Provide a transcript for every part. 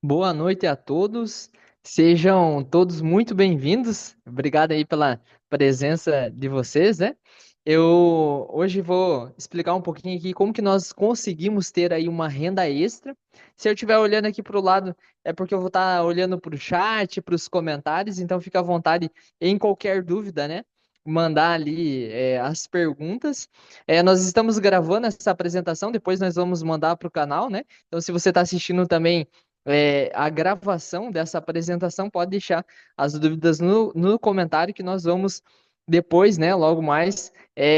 Boa noite a todos. Sejam todos muito bem-vindos. Obrigado aí pela presença de vocês, né? Eu hoje vou explicar um pouquinho aqui como que nós conseguimos ter aí uma renda extra. Se eu estiver olhando aqui para o lado, é porque eu vou estar olhando para o chat, para os comentários, então fica à vontade em qualquer dúvida, né? Mandar ali as perguntas. Nós estamos gravando essa apresentação, depois nós vamos mandar para o canal, né? Então, se você está assistindo também a gravação dessa apresentação, pode deixar as dúvidas no comentário que nós vamos depois, né, logo mais,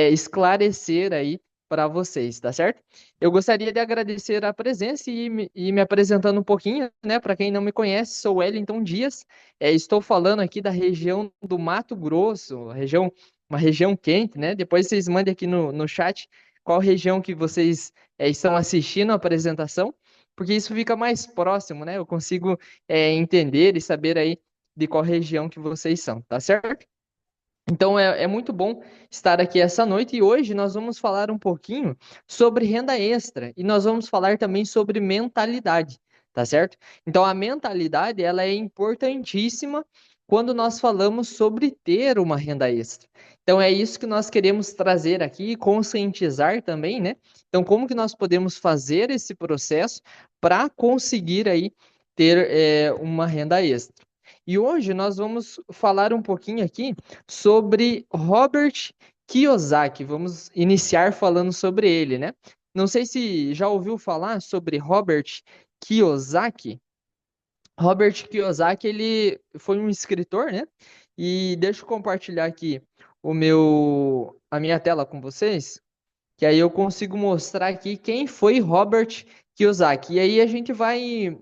esclarecer aí para vocês, tá certo? Eu gostaria de agradecer a presença e me apresentando um pouquinho, né, para quem não me conhece, sou Wellington Dias, estou falando aqui da região do Mato Grosso, uma região quente, né? Depois vocês mandem aqui no chat qual região que vocês estão assistindo a apresentação, porque isso fica mais próximo, né? Eu consigo entender e saber aí de qual região que vocês são, tá certo? Então é muito bom estar aqui essa noite e hoje nós vamos falar um pouquinho sobre renda extra e nós vamos falar também sobre mentalidade, tá certo? Então a mentalidade ela é importantíssima quando nós falamos sobre ter uma renda extra. Então é isso que nós queremos trazer aqui e conscientizar também, né? Então como que nós podemos fazer esse processo para conseguir aí ter uma renda extra? E hoje nós vamos falar um pouquinho aqui sobre Robert Kiyosaki. Vamos iniciar falando sobre ele, né? Não sei se já ouviu falar sobre Robert Kiyosaki. Robert Kiyosaki, ele foi um escritor, né? E deixa eu compartilhar aqui a minha tela com vocês, que aí eu consigo mostrar aqui quem foi Robert Kiyosaki. E aí a gente vai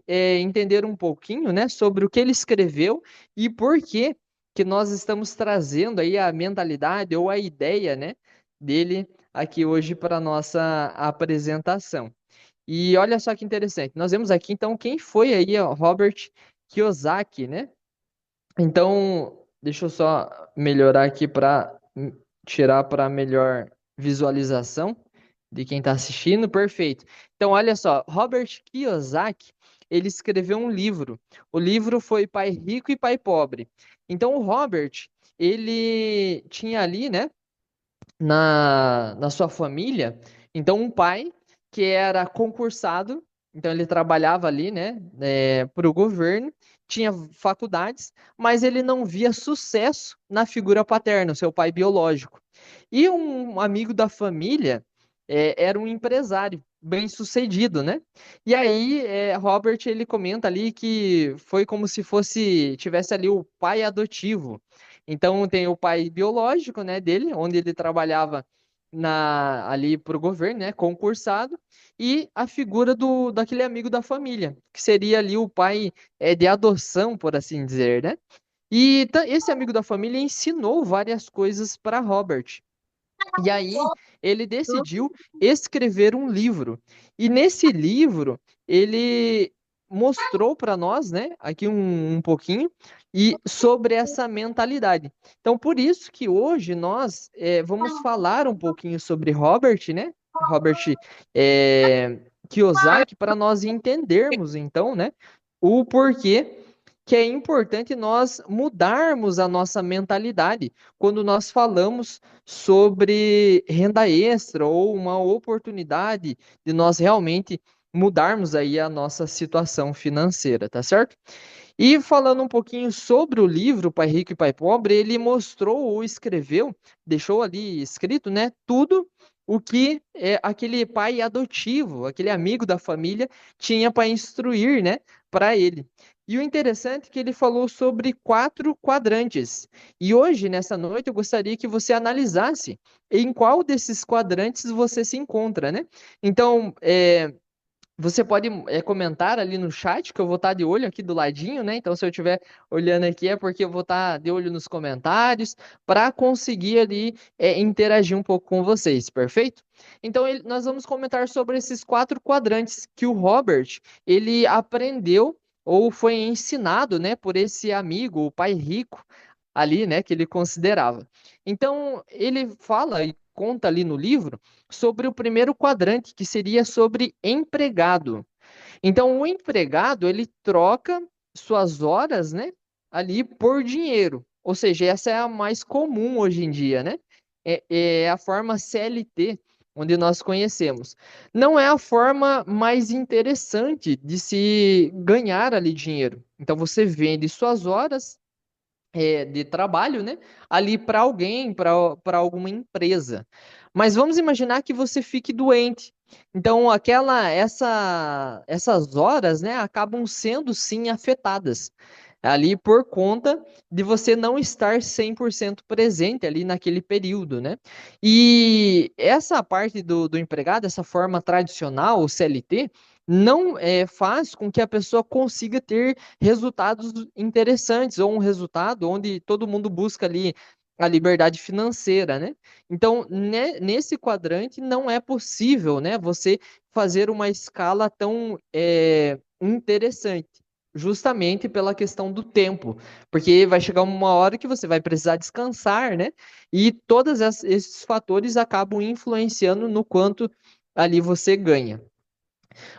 entender um pouquinho, né, sobre o que ele escreveu e por que nós estamos trazendo aí a mentalidade ou a ideia, né, dele aqui hoje para nossa apresentação. E olha só que interessante. Nós vemos aqui então quem foi aí ó, Robert Kiyosaki, né? Então, deixa eu só melhorar aqui para tirar para melhor visualização de quem está assistindo. Perfeito. Então, olha só, Robert Kiyosaki, ele escreveu um livro. O livro foi Pai Rico e Pai Pobre. Então, o Robert, ele tinha ali, né, na sua família, então um pai que era concursado, então ele trabalhava ali, né, para o governo, tinha faculdades, mas ele não via sucesso na figura paterna, seu pai biológico. E um amigo da família era um empresário bem-sucedido, né? E aí, Robert ele comenta ali que foi como se fosse tivesse ali o pai adotivo. Então tem o pai biológico, né, dele, onde ele trabalhava ali para o governo, né, concursado, e a figura daquele amigo da família, que seria ali o pai de adoção, por assim dizer, né? E esse amigo da família ensinou várias coisas para Robert. E aí ele decidiu escrever um livro. E nesse livro ele mostrou para nós, né, aqui um pouquinho, e sobre essa mentalidade. Então, por isso que hoje nós vamos falar um pouquinho sobre Robert, né? Robert Kiyosaki, para nós entendermos, então, né, o porquê que é importante nós mudarmos a nossa mentalidade quando nós falamos sobre renda extra ou uma oportunidade de nós realmente mudarmos aí a nossa situação financeira, tá certo? E falando um pouquinho sobre o livro Pai Rico e Pai Pobre, ele mostrou ou escreveu, deixou ali escrito, né, tudo o que aquele pai adotivo, aquele amigo da família tinha para instruir, né, para ele. E o interessante é que ele falou sobre 4 quadrantes. E hoje, nessa noite, eu gostaria que você analisasse em qual desses quadrantes você se encontra, né? Então, você pode comentar ali no chat, que eu vou estar de olho aqui do ladinho, né? Então, se eu estiver olhando aqui, é porque eu vou estar de olho nos comentários para conseguir ali interagir um pouco com vocês, perfeito? Então, nós vamos comentar sobre esses 4 quadrantes que o Robert ele aprendeu ou foi ensinado, né, por esse amigo, o pai rico ali, né, que ele considerava. Então, ele fala e conta ali no livro sobre o primeiro quadrante, que seria sobre empregado. Então, o empregado, ele troca suas horas, né, ali por dinheiro. Ou seja, essa é a mais comum hoje em dia, né? É a forma CLT, onde nós conhecemos. Não é a forma mais interessante de se ganhar ali dinheiro. Então, você vende suas horas de trabalho, né? Ali para alguém, para alguma empresa. Mas vamos imaginar que você fique doente. Então, essas horas, né, acabam sendo sim afetadas ali por conta de você não estar 100% presente ali naquele período, né? E essa parte do empregado, essa forma tradicional, o CLT, não faz com que a pessoa consiga ter resultados interessantes, ou um resultado onde todo mundo busca ali a liberdade financeira, né? Então, nesse quadrante não é possível, né, você fazer uma escala tão interessante, justamente pela questão do tempo, porque vai chegar uma hora que você vai precisar descansar, né? E esses fatores acabam influenciando no quanto ali você ganha.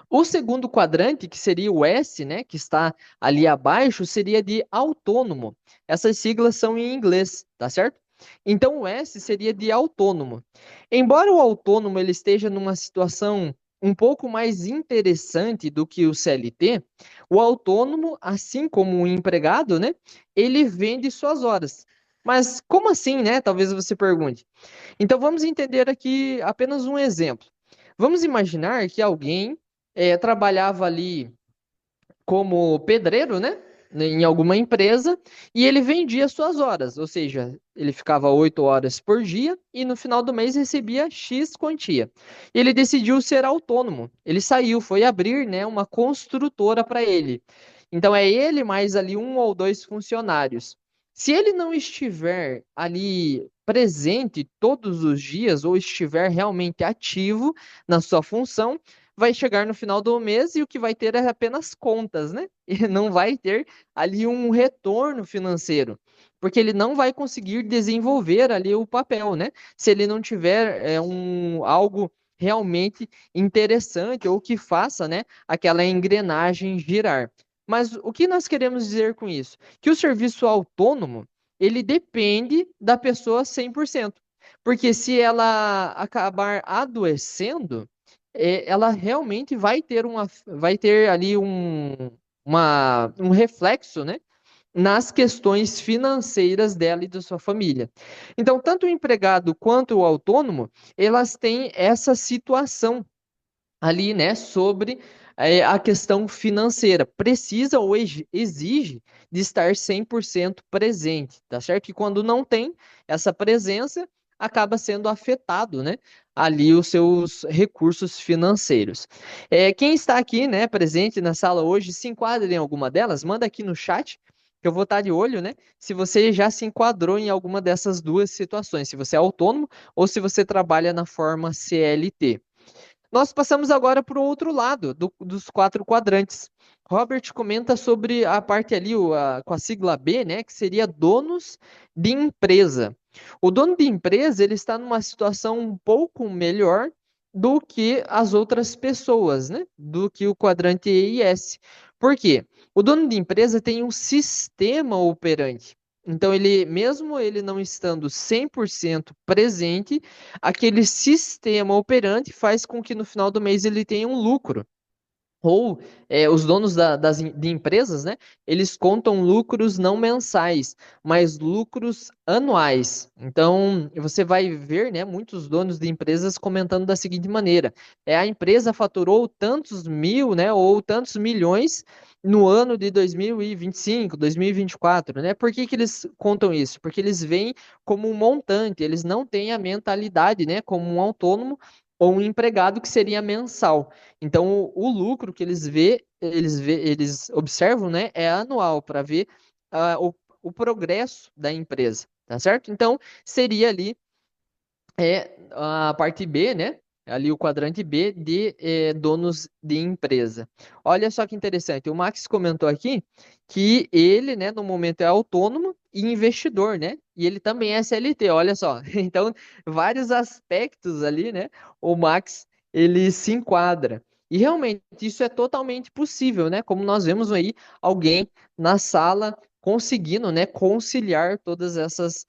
O segundo quadrante, que seria o S, né, que está ali abaixo, seria de autônomo. Essas siglas são em inglês, tá certo? Então o S seria de autônomo. Embora o autônomo ele esteja numa situação um pouco mais interessante do que o CLT, o autônomo, assim como o empregado, né, ele vende suas horas. Mas como assim, né? Talvez você pergunte. Então vamos entender aqui apenas um exemplo. Vamos imaginar que alguém trabalhava ali como pedreiro, né? Em alguma empresa, e ele vendia suas horas, ou seja, ele ficava 8 horas por dia e no final do mês recebia X quantia. Ele decidiu ser autônomo. Ele saiu, foi abrir, né, uma construtora para ele. Então é ele mais ali um ou dois funcionários. Se ele não estiver ali presente todos os dias ou estiver realmente ativo na sua função, vai chegar no final do mês e o que vai ter é apenas contas, né? E não vai ter ali um retorno financeiro, porque ele não vai conseguir desenvolver ali o papel, né? Se ele não tiver algo realmente interessante ou que faça, né, aquela engrenagem girar. Mas o que nós queremos dizer com isso? Que o serviço autônomo, ele depende da pessoa 100%. Porque se ela acabar adoecendo, ela realmente vai ter ali um reflexo, né, nas questões financeiras dela e da sua família. Então, tanto o empregado quanto o autônomo, elas têm essa situação ali, né, sobre a questão financeira. Precisa ou exige de estar 100% presente, tá certo? E quando não tem essa presença, acaba sendo afetado, né, ali os seus recursos financeiros. Quem está aqui, né, presente na sala hoje, se enquadra em alguma delas, manda aqui no chat, que eu vou estar de olho, né, se você já se enquadrou em alguma dessas duas situações, se você é autônomo ou se você trabalha na forma CLT. Nós passamos agora para o outro lado dos quatro quadrantes. Robert comenta sobre a parte ali, com a sigla B, né, que seria donos de empresa. O dono de empresa, ele está numa situação um pouco melhor do que as outras pessoas, né, do que o quadrante E e S. Por quê? O dono de empresa tem um sistema operante. Então, mesmo ele não estando 100% presente, aquele sistema operante faz com que no final do mês ele tenha um lucro. Ou os donos de empresas, né? Eles contam lucros não mensais, mas lucros anuais. Então, você vai ver, né, muitos donos de empresas comentando da seguinte maneira: a empresa faturou tantos mil, né, ou tantos milhões no ano de 2025, 2024, né? Por que que eles contam isso? Porque eles veem como um montante, eles não têm a mentalidade, né, como um autônomo ou um empregado que seria mensal. Então, o lucro que eles observam, né, é anual para ver o progresso da empresa, tá certo? Então, seria ali a parte B, né? Ali o quadrante B de donos de empresa. Olha só que interessante. O Max comentou aqui que ele, né, no momento é autônomo e investidor, né? E ele também é CLT, olha só. Então, vários aspectos ali, né? O Max, ele se enquadra. E realmente isso é totalmente possível, né? Como nós vemos aí alguém na sala conseguindo, né, conciliar todas essas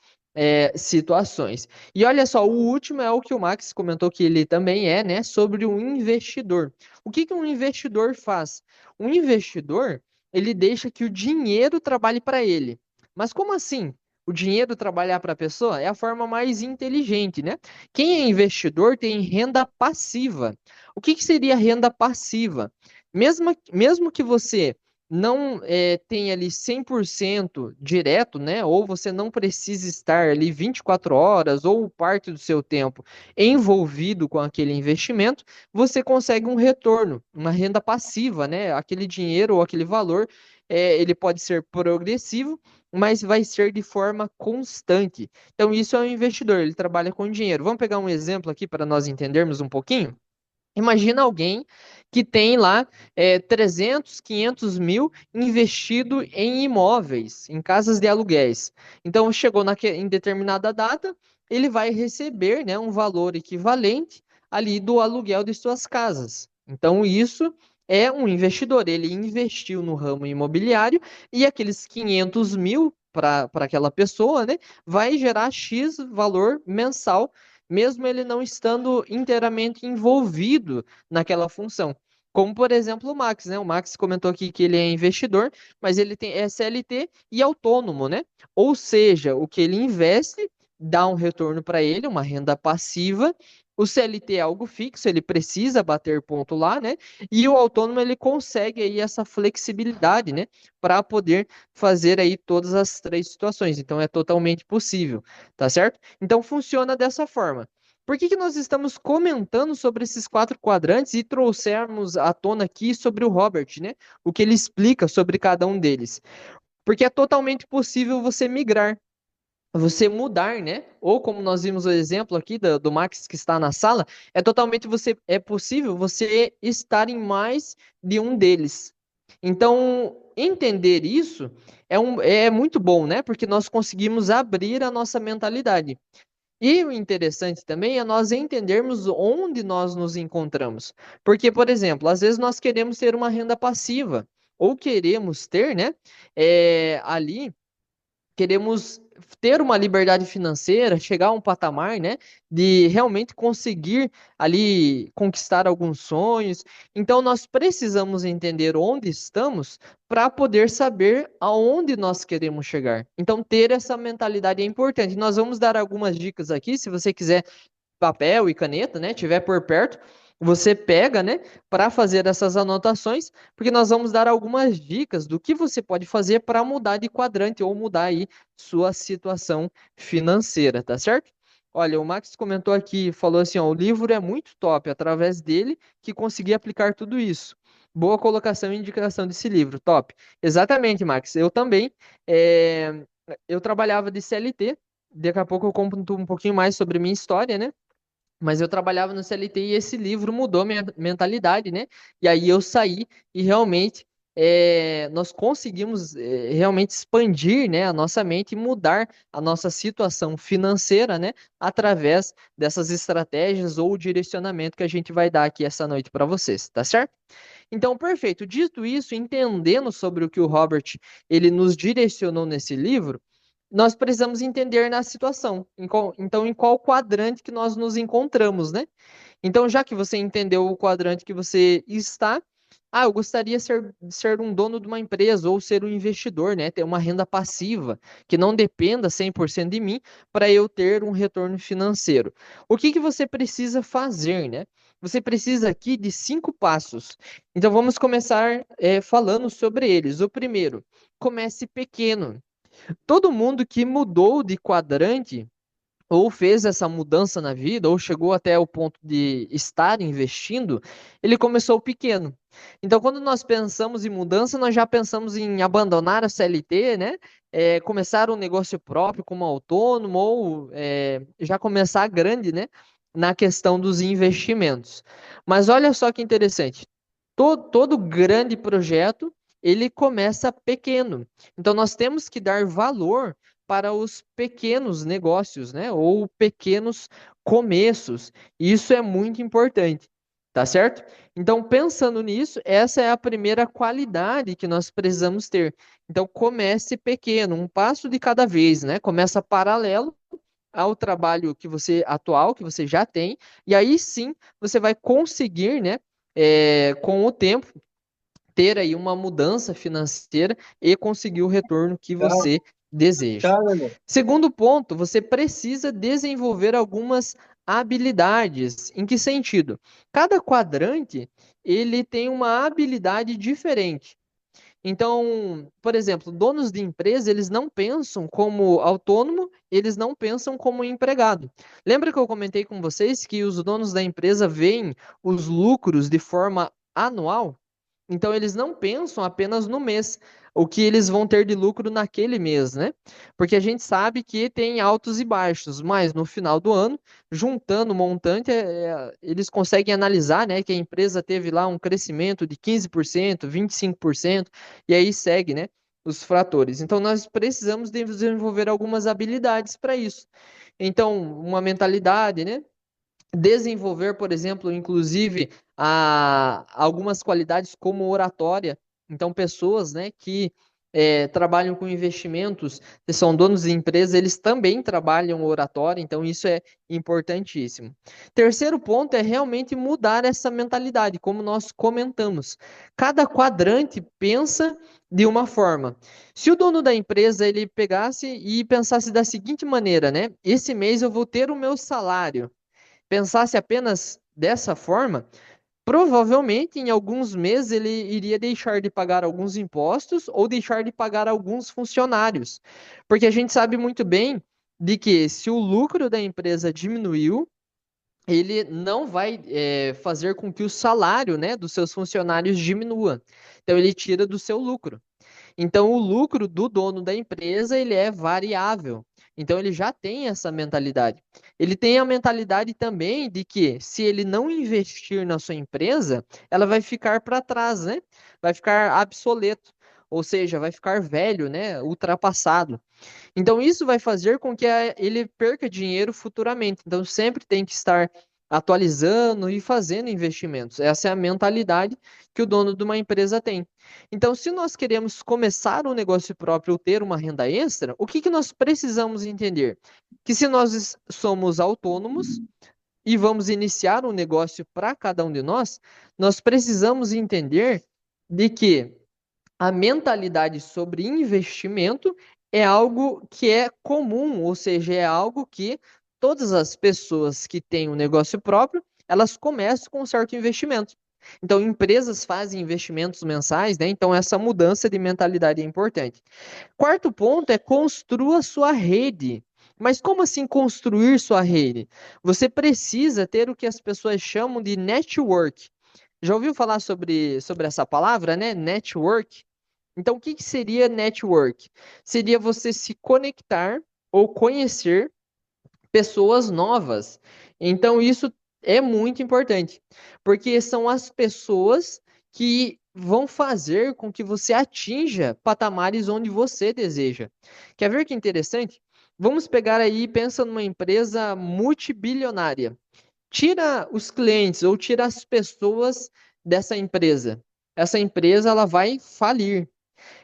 situações. E olha só, o último é o que o Max comentou que ele também é, né, sobre o investidor. O que que um investidor faz? Um investidor, ele deixa que o dinheiro trabalhe para ele. Mas como assim? O dinheiro trabalhar para a pessoa é a forma mais inteligente, né? Quem é investidor tem renda passiva. O que que seria renda passiva? Mesmo que você não tenha ali 100% direto, né? Ou você não precise estar ali 24 horas ou parte do seu tempo envolvido com aquele investimento, você consegue um retorno, uma renda passiva, né? Aquele dinheiro ou aquele valor, ele pode ser progressivo, mas vai ser de forma constante. Então, isso é um investidor, ele trabalha com dinheiro. Vamos pegar um exemplo aqui para nós entendermos um pouquinho? Imagina alguém que tem lá 300, 500 mil investido em imóveis, em casas de aluguéis. Então, chegou em determinada data, ele vai receber, né, um valor equivalente ali do aluguel de suas casas. Então, isso é um investidor. Ele investiu no ramo imobiliário e aqueles 500 mil para aquela pessoa, né, vai gerar X valor mensal mesmo ele não estando inteiramente envolvido naquela função. Como, por exemplo, o Max, né? O Max comentou aqui que ele é investidor, mas ele tem SLT e autônomo, né? Ou seja, o que ele investe dá um retorno para ele, uma renda passiva. O CLT é algo fixo, ele precisa bater ponto lá, né? E o autônomo ele consegue aí essa flexibilidade, né? Para poder fazer aí todas as três situações. Então é totalmente possível, tá certo? Então funciona dessa forma. Por que que nós estamos comentando sobre esses quatro quadrantes e trouxermos à tona aqui sobre o Robert, né? O que ele explica sobre cada um deles? Porque é totalmente possível você migrar, você mudar, né? Ou como nós vimos o exemplo aqui do Max que está na sala, é possível você estar em mais de um deles. Então, entender isso é muito bom, né? Porque nós conseguimos abrir a nossa mentalidade. E o interessante também é nós entendermos onde nós nos encontramos. Porque, por exemplo, às vezes nós queremos ter uma renda passiva, ou queremos ter, né, ali queremos ter uma liberdade financeira, chegar a um patamar, né, de realmente conseguir ali conquistar alguns sonhos. Então nós precisamos entender onde estamos para poder saber aonde nós queremos chegar. Então ter essa mentalidade é importante. Nós vamos dar algumas dicas aqui, se você quiser papel e caneta, né, tiver por perto, você pega, né, para fazer essas anotações, porque nós vamos dar algumas dicas do que você pode fazer para mudar de quadrante ou mudar aí sua situação financeira, tá certo? Olha, o Max comentou aqui, falou assim, ó, o livro é muito top, através dele que consegui aplicar tudo isso. Boa colocação e indicação desse livro, top. Exatamente, Max. Eu também, é, eu trabalhava de CLT, daqui a pouco eu conto um pouquinho mais sobre minha história, né? Mas eu trabalhava no CLT e esse livro mudou minha mentalidade, né? E aí eu saí e realmente nós conseguimos realmente expandir, né, a nossa mente e mudar a nossa situação financeira, né, através dessas estratégias ou direcionamento que a gente vai dar aqui essa noite para vocês, tá certo? Então, perfeito. Dito isso, entendendo sobre o que o Robert ele nos direcionou nesse livro, nós precisamos entender na situação. Então, em qual quadrante que nós nos encontramos, né? Então, já que você entendeu o quadrante que você está, eu gostaria de ser um dono de uma empresa ou ser um investidor, né? Ter uma renda passiva que não dependa 100% de mim para eu ter um retorno financeiro. O que que você precisa fazer, né? Você precisa aqui de 5 passos. Então, vamos começar falando sobre eles. O primeiro, comece pequeno. Todo mundo que mudou de quadrante ou fez essa mudança na vida, ou chegou até o ponto de estar investindo, ele começou pequeno. Então, quando nós pensamos em mudança, nós já pensamos em abandonar a CLT, né? Começar um negócio próprio como autônomo, ou já começar grande, né? Na questão dos investimentos. Mas olha só que interessante. Todo grande projeto, ele começa pequeno. Então, nós temos que dar valor para os pequenos negócios, né? Ou pequenos começos. Isso é muito importante. Tá certo? Então, pensando nisso, essa é a primeira qualidade que nós precisamos ter. Então, comece pequeno, um passo de cada vez, né? Começa paralelo ao trabalho que você atual, que você já tem, e aí sim você vai conseguir, né, com o tempo, ter aí uma mudança financeira e conseguir o retorno que Tchau, você deseja. tchau, Daniel. Segundo ponto, você precisa desenvolver algumas habilidades. Em que sentido? Cada quadrante, ele tem uma habilidade diferente. Então, por exemplo, donos de empresa, eles não pensam como autônomo, eles não pensam como empregado. Lembra que eu comentei com vocês que os donos da empresa veem os lucros de forma anual? Então, eles não pensam apenas no mês, o que eles vão ter de lucro naquele mês, né? Porque a gente sabe que tem altos e baixos, mas no final do ano, juntando o montante, eles conseguem analisar, né, que a empresa teve lá um crescimento de 15%, 25%, e aí segue, né, os fatores. Então, nós precisamos desenvolver algumas habilidades para isso. Então, uma mentalidade, né? Desenvolver, por exemplo, inclusive, algumas qualidades como oratória. Então, pessoas, né, que trabalham com investimentos, que são donos de empresa, eles também trabalham oratória, então isso é importantíssimo. Terceiro ponto é realmente mudar essa mentalidade, como nós comentamos. Cada quadrante pensa de uma forma. Se o dono da empresa ele pegasse e pensasse da seguinte maneira, né? Esse mês eu vou ter o meu salário, pensasse apenas dessa forma, provavelmente em alguns meses ele iria deixar de pagar alguns impostos ou deixar de pagar alguns funcionários. Porque a gente sabe muito bem de que se o lucro da empresa diminuiu, ele não vai fazer com que o salário, né, dos seus funcionários diminua. Então ele tira do seu lucro. Então, o lucro do dono da empresa, ele é variável. Então, ele já tem essa mentalidade. Ele tem a mentalidade também de que, se ele não investir na sua empresa, ela vai ficar para trás, né? Vai ficar obsoleto. Ou seja, vai ficar velho, né? Ultrapassado. Então, isso vai fazer com que ele perca dinheiro futuramente. Então, sempre tem que estar atualizando e fazendo investimentos. Essa é a mentalidade que o dono de uma empresa tem. Então, se nós queremos começar um negócio próprio ou ter uma renda extra, o que que nós precisamos entender? Que se nós somos autônomos e vamos iniciar um negócio para cada um de nós, nós precisamos entender de que a mentalidade sobre investimento é algo que é comum, ou seja, é algo que todas as pessoas que têm um negócio próprio, elas começam com um certo investimento. Então, empresas fazem investimentos mensais, né? Então, essa mudança de mentalidade é importante. Quarto ponto é construa sua rede. Mas como assim construir sua rede? Você precisa ter o que as pessoas chamam de network. Já ouviu falar sobre essa palavra, né? Network? Então, o que que seria network? Seria você se conectar ou conhecer pessoas novas. Então, isso é muito importante, porque são as pessoas que vão fazer com que você atinja patamares onde você deseja. Quer ver que interessante? Vamos pegar aí e pensa numa empresa multibilionária. Tira os clientes ou tira as pessoas dessa empresa. Essa empresa ela vai falir.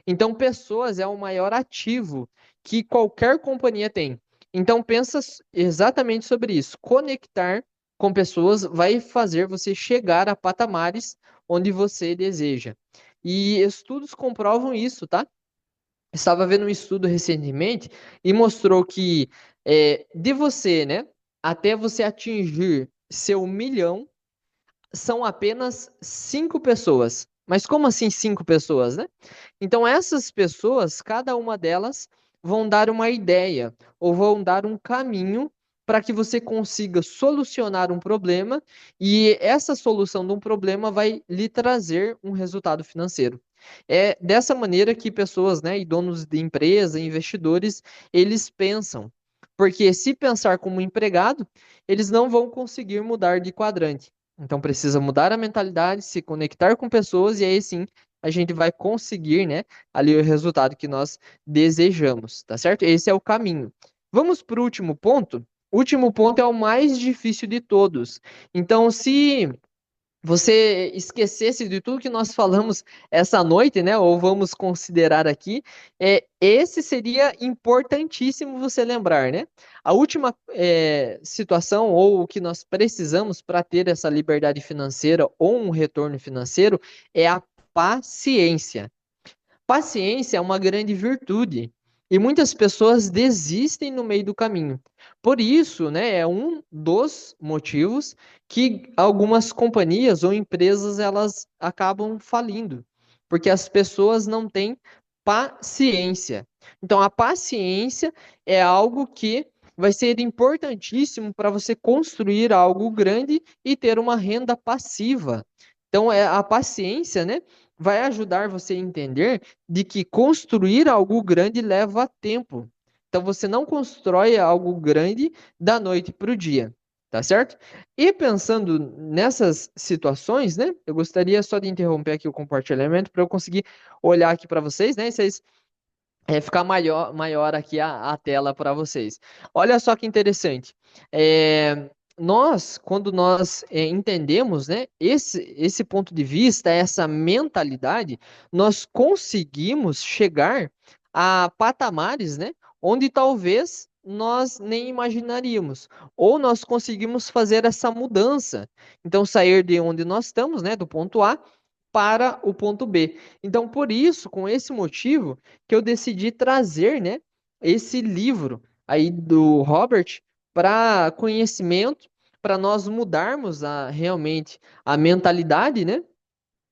Então, pessoas é o maior ativo que qualquer companhia tem. Então, pensa exatamente sobre isso. Conectar com pessoas vai fazer você chegar a patamares onde você deseja. E estudos comprovam isso, tá? Estava vendo um estudo recentemente e mostrou que de você, né, até você atingir seu milhão, são apenas 5 pessoas. Mas como assim 5 pessoas, né? Então, essas pessoas, cada uma delas, vão dar uma ideia ou vão dar um caminho para que você consiga solucionar um problema e essa solução de um problema vai lhe trazer um resultado financeiro. É dessa maneira que pessoas, né, e donos de empresa, investidores, eles pensam. Porque se pensar como empregado, eles não vão conseguir mudar de quadrante. Então precisa mudar a mentalidade, se conectar com pessoas e aí sim a gente vai conseguir, né, ali o resultado que nós desejamos, tá certo? Esse é o caminho. Vamos para o último ponto? O último ponto é o mais difícil de todos. Então, se você esquecesse de tudo que nós falamos essa noite, né? Ou vamos considerar aqui, esse seria importantíssimo você lembrar, né? A última situação ou o que nós precisamos para ter essa liberdade financeira ou um retorno financeiro é a paciência. Paciência é uma grande virtude e muitas pessoas desistem no meio do caminho. Por isso, né, é um dos motivos que algumas companhias ou empresas elas acabam falindo, porque as pessoas não têm paciência. Então, a paciência é algo que vai ser importantíssimo para você construir algo grande e ter uma renda passiva. Então, a paciência, né, vai ajudar você a entender de que construir algo grande leva tempo. Então você não constrói algo grande da noite para o dia, tá certo? E pensando nessas situações, né? Eu gostaria só de interromper aqui o compartilhamento para eu conseguir olhar aqui para vocês, né? E vocês ficar maior aqui a tela para vocês. Olha só que interessante. Quando nós entendemos, né, esse ponto de vista, essa mentalidade, nós conseguimos chegar a patamares, né, onde talvez nós nem imaginaríamos, ou nós conseguimos fazer essa mudança. Então, sair de onde nós estamos, né, do ponto A, para o ponto B. Então, por isso, com esse motivo, que eu decidi trazer, né, esse livro aí do Robert para conhecimento, para nós mudarmos realmente a mentalidade, né,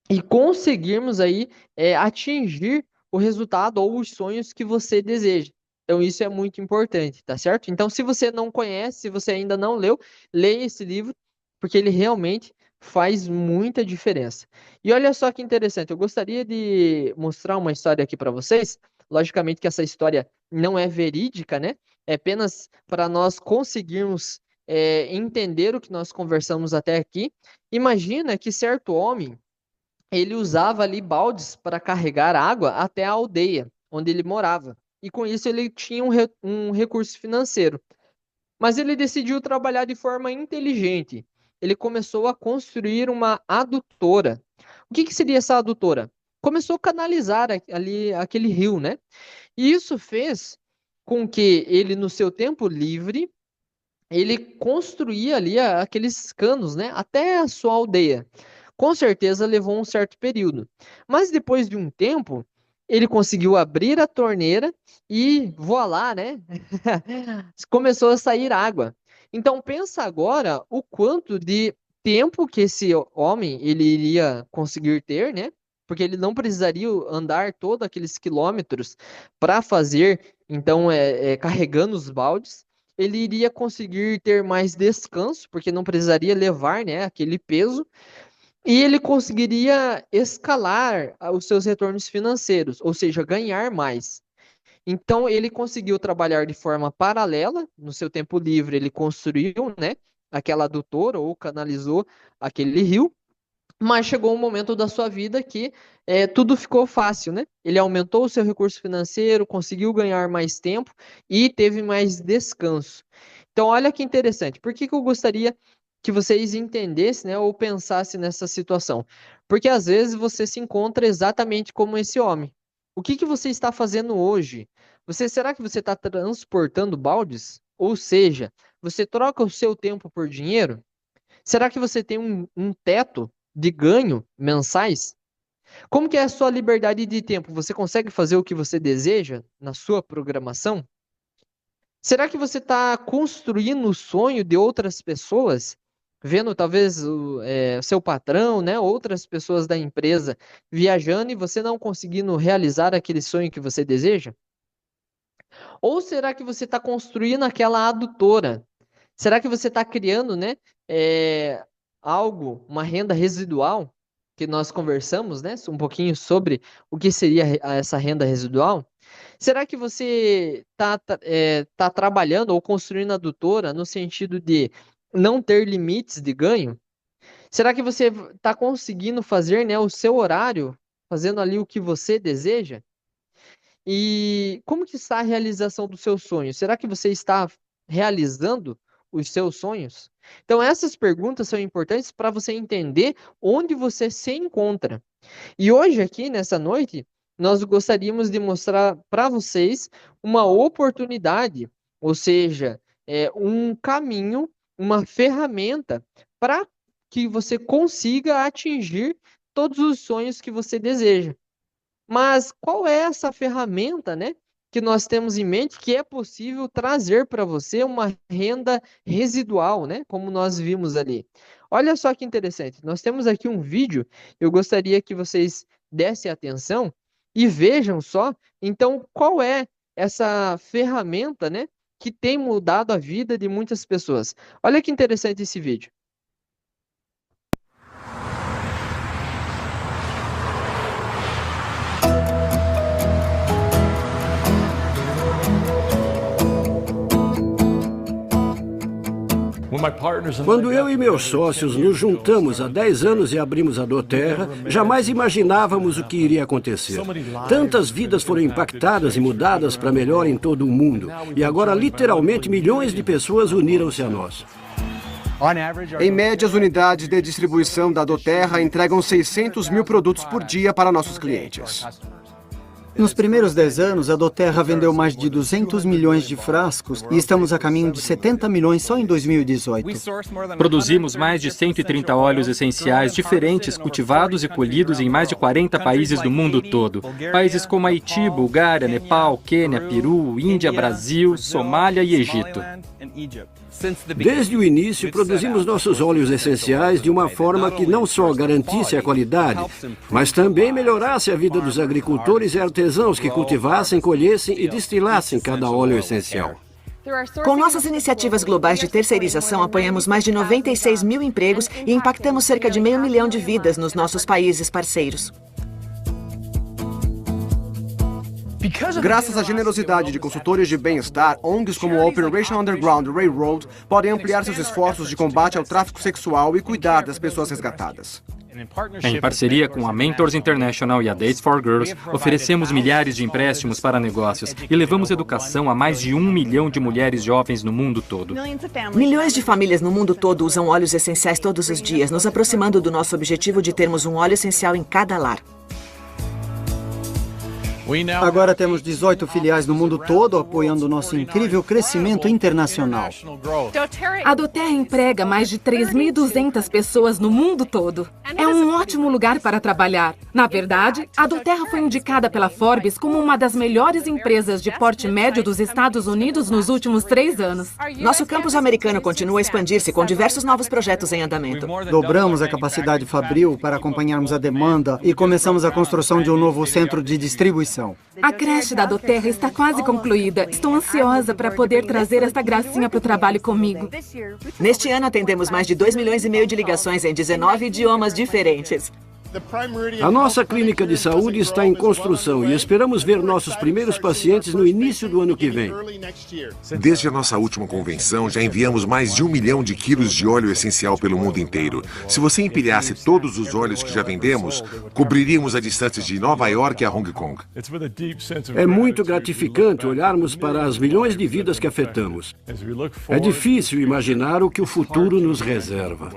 e conseguirmos aí atingir o resultado ou os sonhos que você deseja. Então, isso é muito importante, tá certo? Então, se você não conhece, se você ainda não leu, leia esse livro, porque ele realmente faz muita diferença. E olha só que interessante, eu gostaria de mostrar uma história aqui para vocês. Logicamente que essa história não é verídica, né? É apenas para nós conseguirmos entender o que nós conversamos até aqui. Imagina que certo homem ele usava ali baldes para carregar água até a aldeia onde ele morava. E com isso ele tinha um recurso financeiro. Mas ele decidiu trabalhar de forma inteligente. Ele começou a construir uma adutora. O que seria essa adutora? Começou a canalizar ali aquele rio, né? E isso fez com que ele, no seu tempo livre, ele construía ali aqueles canos, né, até a sua aldeia. Com certeza levou um certo período, mas depois de um tempo, ele conseguiu abrir a torneira e voilá, né? Começou a sair água. Então pensa agora o quanto de tempo que esse homem ele iria conseguir ter, né? Porque ele não precisaria andar todos aqueles quilômetros para fazer, então, carregando os baldes ele iria conseguir ter mais descanso, porque não precisaria levar, né, aquele peso, e ele conseguiria escalar os seus retornos financeiros, ou seja, ganhar mais. Então, ele conseguiu trabalhar de forma paralela, no seu tempo livre, ele construiu, né, aquela adutora ou canalizou aquele rio, mas chegou um momento da sua vida que tudo ficou fácil, né? Ele aumentou o seu recurso financeiro, conseguiu ganhar mais tempo e teve mais descanso. Então, olha que interessante. Por que que eu gostaria que vocês entendessem, né, ou pensassem nessa situação? Porque às vezes você se encontra exatamente como esse homem. O que que você está fazendo hoje? Será que você está transportando baldes? Ou seja, você troca o seu tempo por dinheiro? Será que você tem um teto de ganho mensais? Como que é a sua liberdade de tempo? Você consegue fazer o que você deseja na sua programação? Será que você está construindo o sonho de outras pessoas? Vendo talvez o seu patrão, né, outras pessoas da empresa viajando e você não conseguindo realizar aquele sonho que você deseja? Ou será que você está construindo aquela adutora? Será que você está criando, né, é, uma renda residual, que nós conversamos, né, um pouquinho sobre o que seria essa renda residual? Será que você tá trabalhando ou construindo a adutora no sentido de não ter limites de ganho? Será que você está conseguindo fazer, né, o seu horário, fazendo ali o que você deseja? E como que está a realização do seu sonho? Será que você está realizando os seus sonhos? Então, essas perguntas são importantes para você entender onde você se encontra. E hoje, aqui nessa noite, nós gostaríamos de mostrar para vocês uma oportunidade, ou seja, um caminho, uma ferramenta para que você consiga atingir todos os sonhos que você deseja. Mas qual é essa ferramenta, né, que nós temos em mente que é possível trazer para você uma renda residual, né, como nós vimos ali? Olha só que interessante. Nós temos aqui um vídeo, eu gostaria que vocês dessem atenção e vejam só, então, qual é essa ferramenta, né, que tem mudado a vida de muitas pessoas. Olha que interessante esse vídeo. Quando eu e meus sócios nos juntamos há 10 anos e abrimos a doTERRA, jamais imaginávamos o que iria acontecer. Tantas vidas foram impactadas e mudadas para melhor em todo o mundo. E agora, literalmente, milhões de pessoas uniram-se a nós. Em média, as unidades de distribuição da doTERRA entregam 600 mil produtos por dia para nossos clientes. Nos primeiros 10 anos, a doTERRA vendeu mais de 200 milhões de frascos e estamos a caminho de 70 milhões só em 2018. Produzimos mais de 130 óleos essenciais diferentes, cultivados e colhidos em mais de 40 países do mundo todo. Países como Haiti, Bulgária, Nepal, Quênia, Peru, Índia, Brasil, Somália e Egito. Desde o início, produzimos nossos óleos essenciais de uma forma que não só garantisse a qualidade, mas também melhorasse a vida dos agricultores e artesãos que cultivassem, colhessem e destilassem cada óleo essencial. Com nossas iniciativas globais de terceirização, apoiamos mais de 96 mil empregos e impactamos cerca de 500 mil de vidas nos nossos países parceiros. Graças à generosidade de consultores de bem-estar, ONGs como a Operation Underground Railroad podem ampliar seus esforços de combate ao tráfico sexual e cuidar das pessoas resgatadas. Em parceria com a Mentors International e a Dates for Girls, oferecemos milhares de empréstimos para negócios e levamos educação a mais de 1 milhão de mulheres jovens no mundo todo. Milhões de famílias no mundo todo usam óleos essenciais todos os dias, nos aproximando do nosso objetivo de termos um óleo essencial em cada lar. Agora temos 18 filiais no mundo todo apoiando nosso incrível crescimento internacional. A doTERRA emprega mais de 3.200 pessoas no mundo todo. É um ótimo lugar para trabalhar. Na verdade, a doTERRA foi indicada pela Forbes como uma das melhores empresas de porte médio dos Estados Unidos nos últimos 3 anos. Nosso campus americano continua a expandir-se com diversos novos projetos em andamento. Dobramos a capacidade fabril para acompanharmos a demanda e começamos a construção de um novo centro de distribuição. A creche da doTERRA está quase concluída. Estou ansiosa para poder trazer esta gracinha para o trabalho comigo. Neste ano, atendemos mais de 2,5 milhões de ligações em 19 idiomas diferentes. A nossa clínica de saúde está em construção e esperamos ver nossos primeiros pacientes no início do ano que vem. Desde a nossa última convenção, já enviamos mais de 1 milhão de quilos de óleo essencial pelo mundo inteiro. Se você empilhasse todos os óleos que já vendemos, cobriríamos a distância de Nova York a Hong Kong. É muito gratificante olharmos para as milhões de vidas que afetamos. É difícil imaginar o que o futuro nos reserva.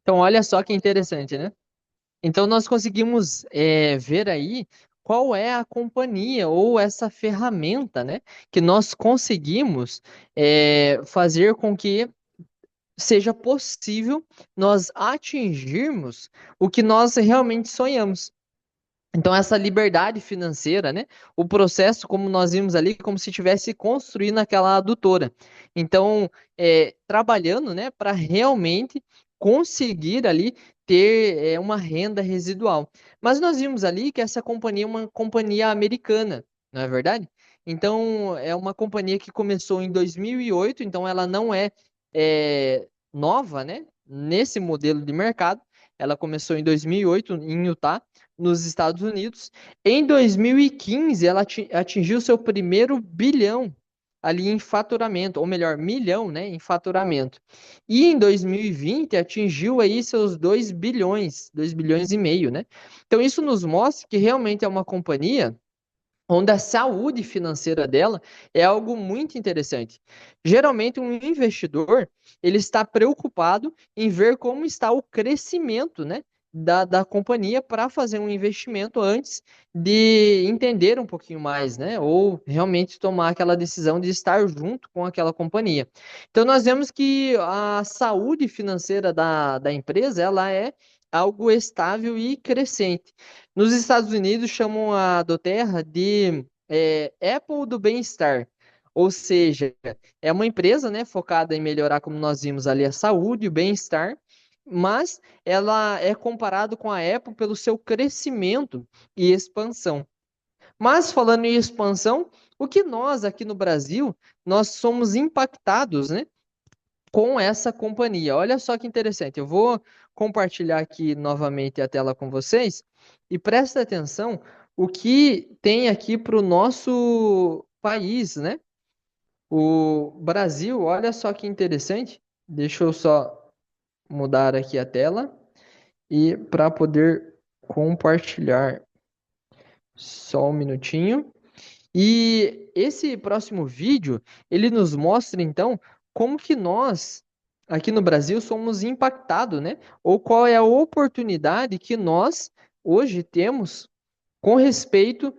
Então, olha só que interessante, né? Então, nós conseguimos ver aí qual é a companhia ou essa ferramenta, né, que nós conseguimos fazer com que seja possível nós atingirmos o que nós realmente sonhamos. Então, essa liberdade financeira, né? O processo, como nós vimos ali, como se estivesse construindo aquela adutora. Então, trabalhando, né, para realmente conseguir ali ter uma renda residual. Mas nós vimos ali que essa companhia é uma companhia americana, não é verdade? Então, é uma companhia que começou em 2008, então ela não nova, né? Nesse modelo de mercado. Ela começou em 2008 em Utah, nos Estados Unidos. Em 2015, ela atingiu seu primeiro bilhão ali em faturamento, ou melhor, milhão, né, em faturamento. E em 2020 atingiu aí seus 2 bilhões, 2 bilhões e meio, né? Então isso nos mostra que realmente é uma companhia onde a saúde financeira dela é algo muito interessante. Geralmente, um investidor ele está preocupado em ver como está o crescimento, né, da companhia para fazer um investimento antes de entender um pouquinho mais, né, ou realmente tomar aquela decisão de estar junto com aquela companhia. Então, nós vemos que a saúde financeira da empresa ela é algo estável e crescente. Nos Estados Unidos chamam a doTERRA de Apple do bem-estar, ou seja, é uma empresa, né, focada em melhorar, como nós vimos ali, a saúde e o bem-estar, mas ela é comparada com a Apple pelo seu crescimento e expansão. Mas falando em expansão, o que nós aqui no Brasil, nós somos impactados, né, com essa companhia. Olha só que interessante. Eu vou compartilhar aqui novamente a tela com vocês e presta atenção o que tem aqui para o nosso país, né? O Brasil, olha só que interessante. Deixa eu só mudar aqui a tela e para poder compartilhar. Só um minutinho. E esse próximo vídeo, ele nos mostra, então, como que nós, aqui no Brasil, somos impactados, né? Ou qual é a oportunidade que nós, hoje, temos com respeito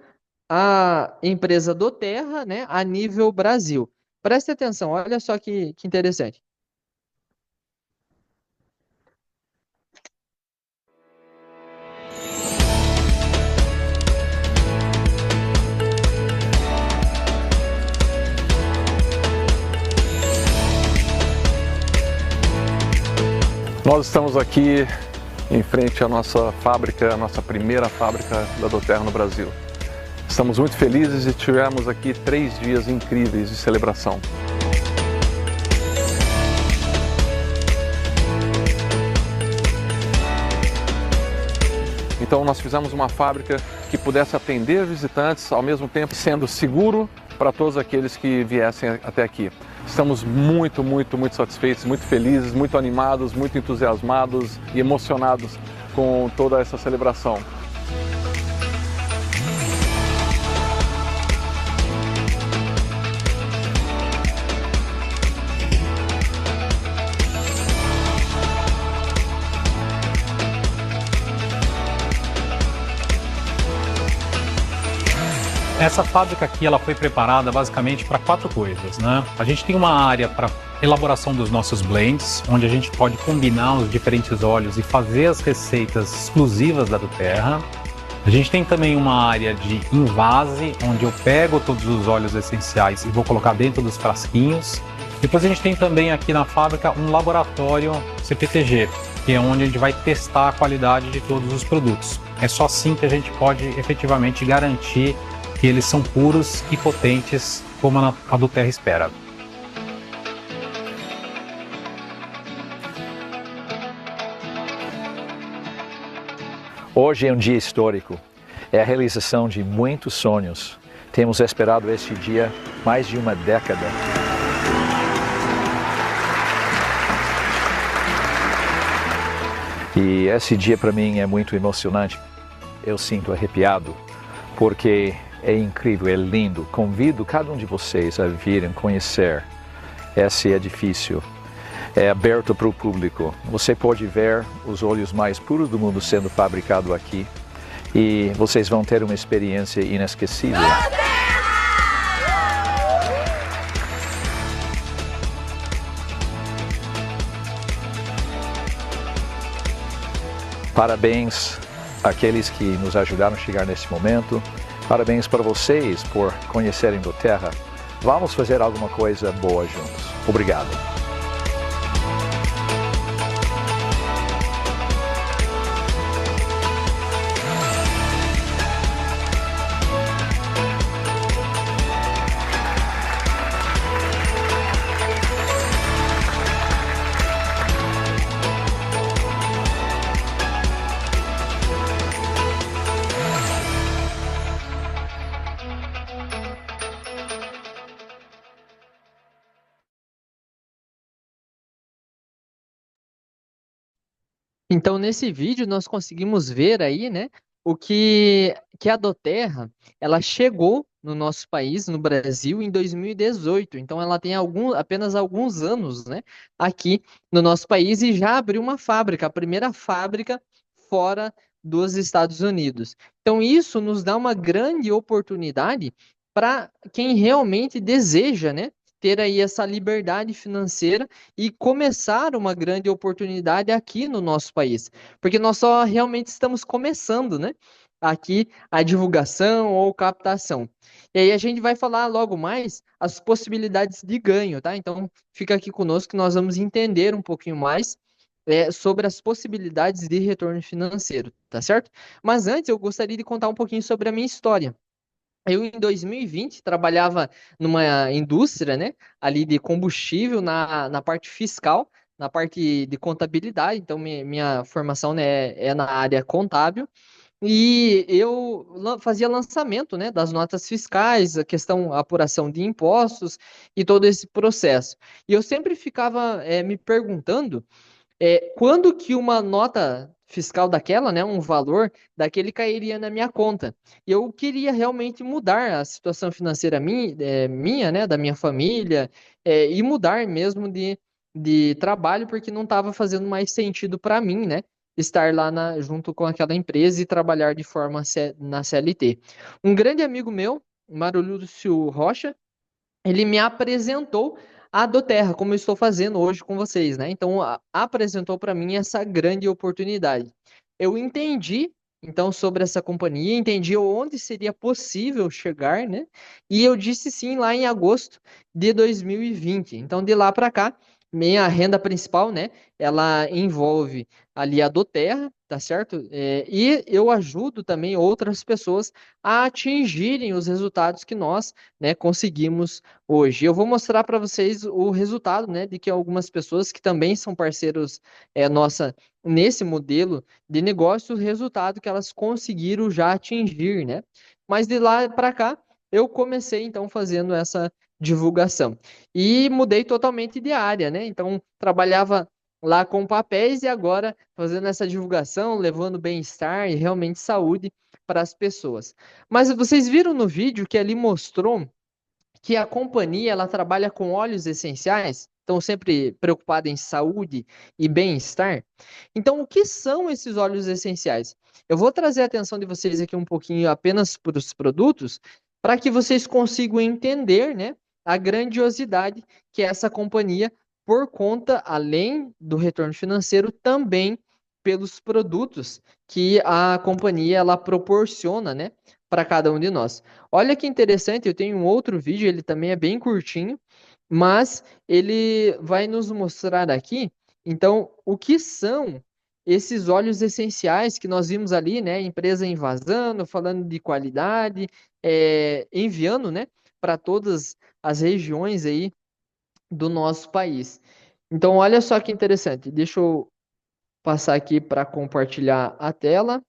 à empresa doTERRA, né? A nível Brasil. Preste atenção, olha só que interessante. Nós estamos aqui em frente à nossa fábrica, a nossa primeira fábrica da doTERRA no Brasil. Estamos muito felizes e tivemos aqui 3 dias incríveis de celebração. Então nós fizemos uma fábrica que pudesse atender visitantes, ao mesmo tempo sendo seguro para todos aqueles que viessem até aqui. Estamos muito satisfeitos, muito felizes, muito animados, muito entusiasmados e emocionados com toda essa celebração. Essa fábrica aqui ela foi preparada basicamente para 4 coisas, né? A gente tem uma área para elaboração dos nossos blends, onde a gente pode combinar os diferentes óleos e fazer as receitas exclusivas da doTERRA. A gente tem também uma área de invase, onde eu pego todos os óleos essenciais e vou colocar dentro dos frasquinhos. Depois a gente tem também aqui na fábrica um laboratório CPTG, que é onde a gente vai testar a qualidade de todos os produtos. É só assim que a gente pode efetivamente garantir que eles são puros e potentes, como a doTERRA espera. Hoje é um dia histórico. É a realização de muitos sonhos. Temos esperado este dia mais de uma década. E esse dia para mim é muito emocionante. Eu sinto arrepiado, porque é incrível, é lindo. Convido cada um de vocês a virem conhecer esse edifício. É aberto para o público. Você pode ver os óleos mais puros do mundo sendo fabricado aqui. E vocês vão ter uma experiência inesquecível. Parabéns àqueles que nos ajudaram a chegar nesse momento. Parabéns para vocês por conhecerem doTERRA. Vamos fazer alguma coisa boa juntos. Obrigado. Então, nesse vídeo, nós conseguimos ver aí, né, o que a Doterra, ela chegou no nosso país, no Brasil, em 2018. Então, ela tem apenas alguns anos, né, aqui no nosso país e já abriu uma fábrica, a primeira fábrica fora dos Estados Unidos. Então, isso nos dá uma grande oportunidade para quem realmente deseja, né, ter aí essa liberdade financeira e começar uma grande oportunidade aqui no nosso país, porque nós só realmente estamos começando, né? Aqui a divulgação ou captação. E aí a gente vai falar logo mais as possibilidades de ganho, tá? Então fica aqui conosco que nós vamos entender um pouquinho mais sobre as possibilidades de retorno financeiro, tá certo? Mas antes eu gostaria de contar um pouquinho sobre a minha história. Eu, em 2020, trabalhava numa indústria, né, ali de combustível na parte fiscal, na parte de contabilidade. Então, minha formação, né, é na área contábil. E eu fazia lançamento, né, das notas fiscais, a questão, a apuração de impostos e todo esse processo. E eu sempre ficava me perguntando quando que uma nota fiscal daquela, né, um valor daquele cairia na minha conta. Eu queria realmente mudar a situação financeira minha, né, da minha família, e mudar mesmo de trabalho, porque não estava fazendo mais sentido para mim, né, estar lá junto com aquela empresa e trabalhar de forma na CLT. Um grande amigo meu, Mário Lúcio Rocha, ele me apresentou a Doterra, como eu estou fazendo hoje com vocês, né? Então, apresentou para mim essa grande oportunidade. Eu entendi, então, sobre essa companhia, entendi onde seria possível chegar, né? E eu disse sim lá em agosto de 2020. Então, de lá para cá, minha renda principal, né? Ela envolve ali a Doterra, tá certo? E eu ajudo também outras pessoas a atingirem os resultados que nós, né, conseguimos hoje. Eu vou mostrar para vocês o resultado, né, de que algumas pessoas que também são parceiros nossa nesse modelo de negócio, o resultado que elas conseguiram já atingir, né? Mas de lá para cá, eu comecei então fazendo essa divulgação e mudei totalmente de área, né? Então trabalhava lá com papéis e agora fazendo essa divulgação, levando bem-estar e realmente saúde para as pessoas. Mas vocês viram no vídeo que ali mostrou que a companhia ela trabalha com óleos essenciais, estão sempre preocupada em saúde e bem-estar. Então, o que são esses óleos essenciais? Eu vou trazer a atenção de vocês aqui um pouquinho apenas para os produtos, para que vocês consigam entender, né, a grandiosidade que é essa companhia, por conta, além do retorno financeiro, também pelos produtos que a companhia ela proporciona, né, para cada um de nós. Olha que interessante, eu tenho um outro vídeo, ele também é bem curtinho, mas ele vai nos mostrar aqui, então, o que são esses óleos essenciais que nós vimos ali, né? Empresa invasando, falando de qualidade, enviando, né, para todas as regiões aí do nosso país. Então, olha só que interessante. Deixa eu passar aqui para compartilhar a tela.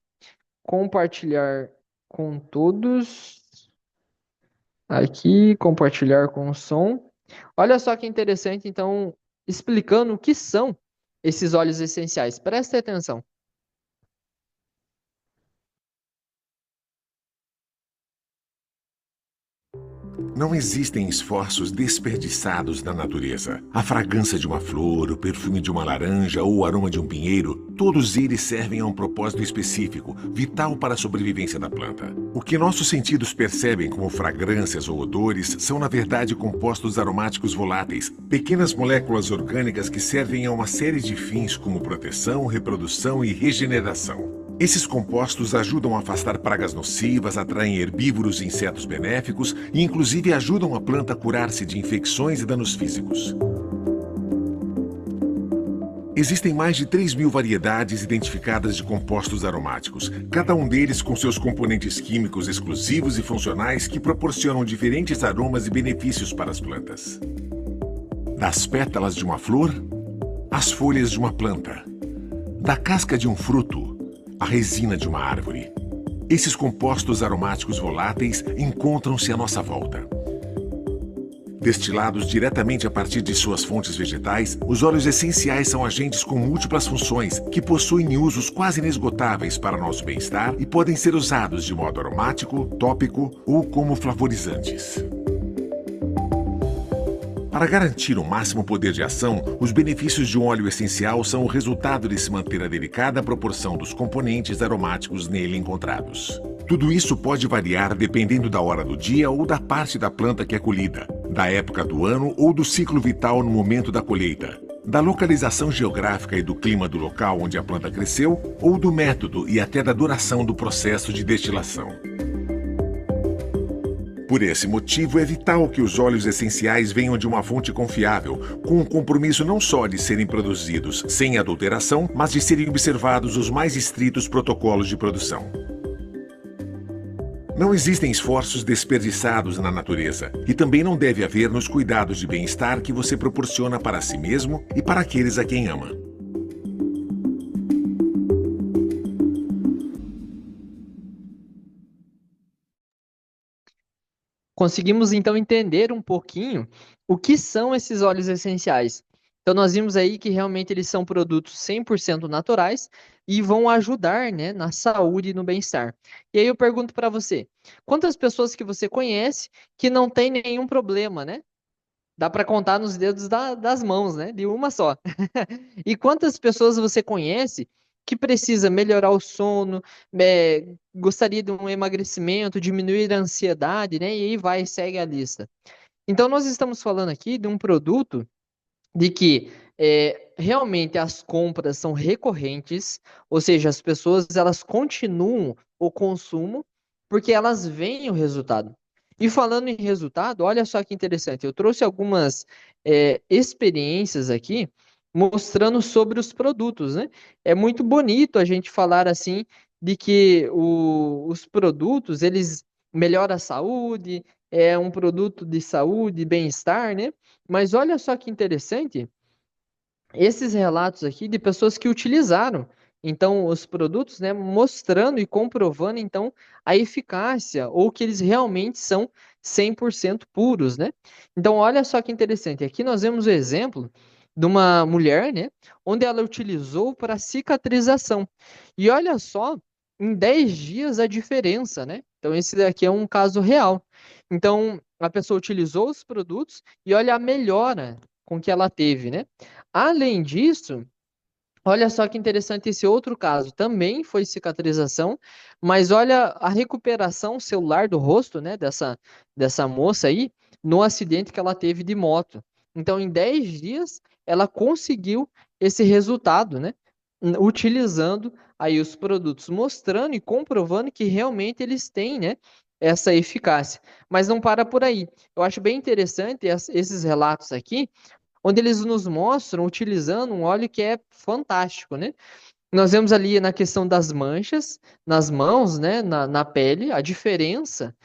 Compartilhar com todos. Aqui, compartilhar com o som. Olha só que interessante, então, explicando o que são esses óleos essenciais. Preste atenção. Não existem esforços desperdiçados na natureza. A fragrância de uma flor, o perfume de uma laranja ou o aroma de um pinheiro, todos eles servem a um propósito específico, vital para a sobrevivência da planta. O que nossos sentidos percebem como fragrâncias ou odores são, na verdade, compostos aromáticos voláteis, pequenas moléculas orgânicas que servem a uma série de fins como proteção, reprodução e regeneração. Esses compostos ajudam a afastar pragas nocivas, atraem herbívoros e insetos benéficos e, inclusive, ajudam a planta a curar-se de infecções e danos físicos. Existem mais de 3.000 variedades identificadas de compostos aromáticos, cada um deles com seus componentes químicos exclusivos e funcionais que proporcionam diferentes aromas e benefícios para as plantas. Das pétalas de uma flor, às folhas de uma planta. Da casca de um fruto, a resina de uma árvore. Esses compostos aromáticos voláteis encontram-se à nossa volta. Destilados diretamente a partir de suas fontes vegetais, os óleos essenciais são agentes com múltiplas funções que possuem usos quase inesgotáveis para nosso bem-estar e podem ser usados de modo aromático, tópico ou como flavorizantes. Para garantir o máximo poder de ação, os benefícios de um óleo essencial são o resultado de se manter a delicada proporção dos componentes aromáticos nele encontrados. Tudo isso pode variar dependendo da hora do dia ou da parte da planta que é colhida, da época do ano ou do ciclo vital no momento da colheita, da localização geográfica e do clima do local onde a planta cresceu ou do método e até da duração do processo de destilação. Por esse motivo, é vital que os óleos essenciais venham de uma fonte confiável, com o compromisso não só de serem produzidos sem adulteração, mas de serem observados os mais estritos protocolos de produção. Não existem esforços desperdiçados na natureza, e também não deve haver nos cuidados de bem-estar que você proporciona para si mesmo e para aqueles a quem ama. Conseguimos então entender um pouquinho o que são esses óleos essenciais. Então nós vimos aí que realmente eles são produtos 100% naturais e vão ajudar, né, na saúde e no bem-estar. E aí eu pergunto para você, quantas pessoas que você conhece que não tem nenhum problema, né? Dá para contar nos dedos das mãos, né? De uma só. E quantas pessoas você conhece que precisa melhorar o sono, gostaria de um emagrecimento, diminuir a ansiedade, né? E aí vai, segue a lista. Então, nós estamos falando aqui de um produto de que realmente as compras são recorrentes, ou seja, as pessoas elas continuam o consumo porque elas veem o resultado. E falando em resultado, olha só que interessante, eu trouxe algumas experiências aqui mostrando sobre os produtos, né? É muito bonito a gente falar assim de que os produtos eles melhoram a saúde, é um produto de saúde, bem-estar, né? Mas olha só que interessante, esses relatos aqui de pessoas que utilizaram então os produtos, né, mostrando e comprovando então a eficácia ou que eles realmente são 100% puros, né? Então olha só que interessante, aqui nós vemos o exemplo de uma mulher, né, onde ela utilizou para cicatrização. E olha só, em 10 dias a diferença, né? Então esse daqui é um caso real. Então a pessoa utilizou os produtos e olha a melhora com que ela teve, né? Além disso, olha só que interessante esse outro caso, também foi cicatrização, mas olha a recuperação celular do rosto, né, dessa moça aí, no acidente que ela teve de moto. Então, em 10 dias, ela conseguiu esse resultado, né, utilizando aí os produtos, mostrando e comprovando que realmente eles têm, né, essa eficácia. Mas não para por aí. Eu acho bem interessante esses relatos aqui, onde eles nos mostram utilizando um óleo que é fantástico, né? Nós vemos ali na questão das manchas, nas mãos, né, na pele, a diferença,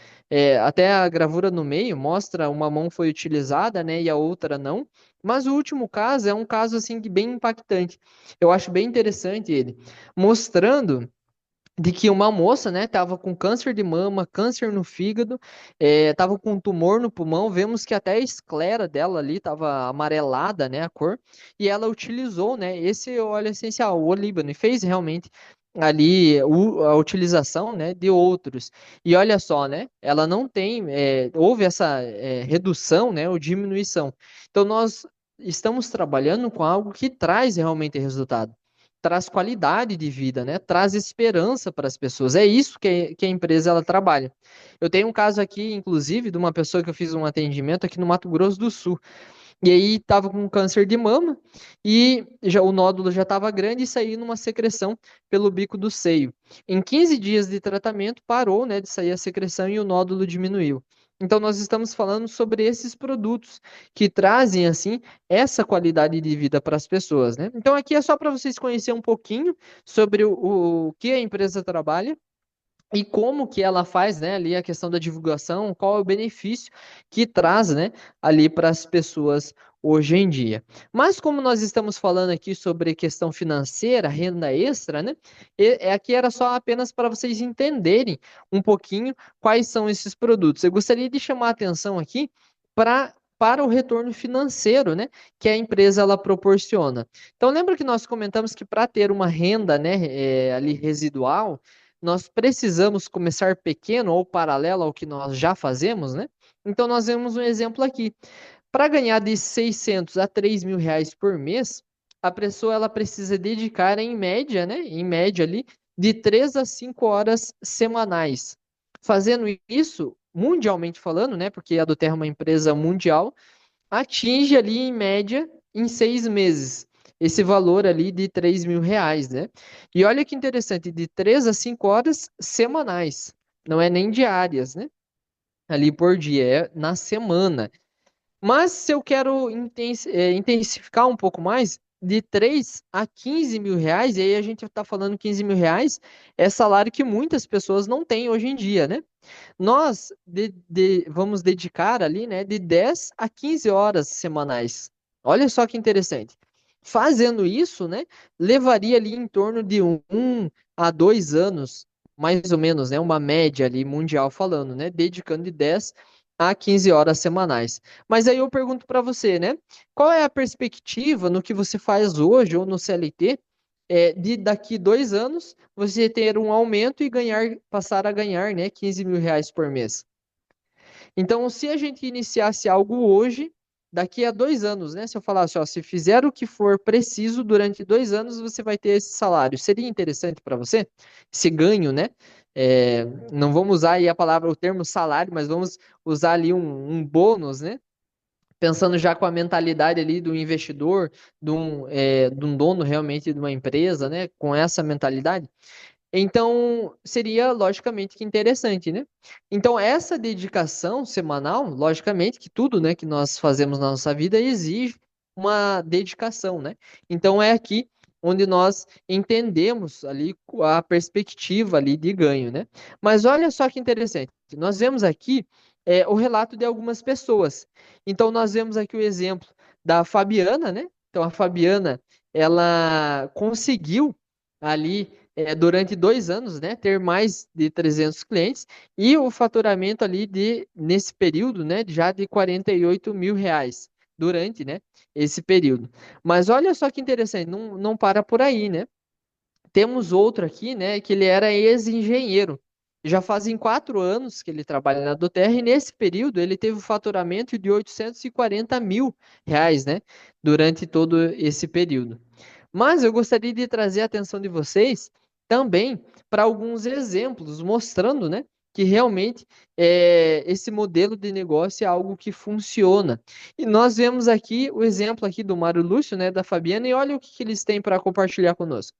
até a gravura no meio mostra uma mão foi utilizada, né, e a outra não, mas o último caso é um caso, assim, bem impactante. Eu acho bem interessante ele, mostrando de que uma moça, né, estava com câncer de mama, câncer no fígado, estava com um tumor no pulmão, vemos que até a esclera dela ali estava amarelada, né, a cor, e ela utilizou, né, esse óleo essencial, o olíbano, e fez realmente ali a utilização, né, de outros. E olha só, né, ela não tem, houve essa redução, né, ou diminuição. Então nós estamos trabalhando com algo que traz realmente resultado, traz qualidade de vida, né? Traz esperança para as pessoas. É isso que a empresa ela trabalha. Eu tenho um caso aqui, inclusive, de uma pessoa que eu fiz um atendimento aqui no Mato Grosso do Sul. E aí estava com câncer de mama e o nódulo já estava grande e saiu numa secreção pelo bico do seio. Em 15 dias de tratamento, parou, né, de sair a secreção e o nódulo diminuiu. Então, nós estamos falando sobre esses produtos que trazem, assim, essa qualidade de vida para as pessoas, né? Então, aqui é só para vocês conhecerem um pouquinho sobre o que a empresa trabalha e como que ela faz, né, ali a questão da divulgação, qual é o benefício que traz, né, ali para as pessoas hoje em dia. Mas como nós estamos falando aqui sobre questão financeira, renda extra, né, aqui era só apenas para vocês entenderem um pouquinho quais são esses produtos. Eu gostaria de chamar a atenção aqui para para o retorno financeiro, né, que a empresa ela proporciona. Então, lembra que nós comentamos que para ter uma renda, né, ali residual, nós precisamos começar pequeno ou paralelo ao que nós já fazemos, né? Então, nós vemos um exemplo aqui. Para ganhar de 600 a 3 mil reais por mês, a pessoa ela precisa dedicar em média, né, em média ali, de 3 a 5 horas semanais. Fazendo isso, mundialmente falando, né, porque a Doterra é uma empresa mundial, atinge ali em média em 6 meses esse valor ali de 3 mil reais, né? E olha que interessante, de 3 a 5 horas semanais, não é nem diárias, né? Ali por dia, é na semana. Mas se eu quero intensificar um pouco mais, de 3 a 15 mil reais, e aí a gente está falando 15 mil reais, é salário que muitas pessoas não têm hoje em dia, né? Nós vamos dedicar ali, né, de 10 a 15 horas semanais. Olha só que interessante. Fazendo isso, né, levaria ali em torno de 1 a 2 anos, mais ou menos, né, uma média ali mundial falando, né, dedicando de 10 a 15 horas semanais. Mas aí eu pergunto para você, né, qual é a perspectiva no que você faz hoje ou no CLT, de daqui 2 anos você ter um aumento e passar a ganhar, né, 15 mil reais por mês? Então, se a gente iniciasse algo hoje, daqui a 2 anos, né? Se eu falasse, ó, se fizer o que for preciso durante 2 anos, você vai ter esse salário. Seria interessante para você? Esse ganho, né? Não vamos usar aí o termo salário, mas vamos usar ali um bônus, né? Pensando já com a mentalidade ali do investidor, de um dono realmente de uma empresa, né? Com essa mentalidade. Então, seria logicamente que interessante, né? Então, essa dedicação semanal, logicamente que tudo, né, que nós fazemos na nossa vida exige uma dedicação, né? Então, é aqui onde nós entendemos ali a perspectiva ali de ganho, né? Mas olha só que interessante, nós vemos aqui o relato de algumas pessoas. Então, nós vemos aqui o exemplo da Fabiana, né? Então, a Fabiana, ela conseguiu ali durante 2 anos, né, ter mais de 300 clientes e o faturamento ali nesse período, né, já de 48 mil reais durante, né, esse período. Mas olha só que interessante, não para por aí, né? Temos outro aqui, né, que ele era ex-engenheiro. Já fazem 4 anos que ele trabalha na Doterra e nesse período ele teve um faturamento de 840 mil reais, né, durante todo esse período. Mas eu gostaria de trazer a atenção de vocês também para alguns exemplos, mostrando, né, que realmente esse modelo de negócio é algo que funciona. E nós vemos aqui o exemplo aqui do Mário Lúcio, né, da Fabiana, e olha o que eles têm para compartilhar conosco.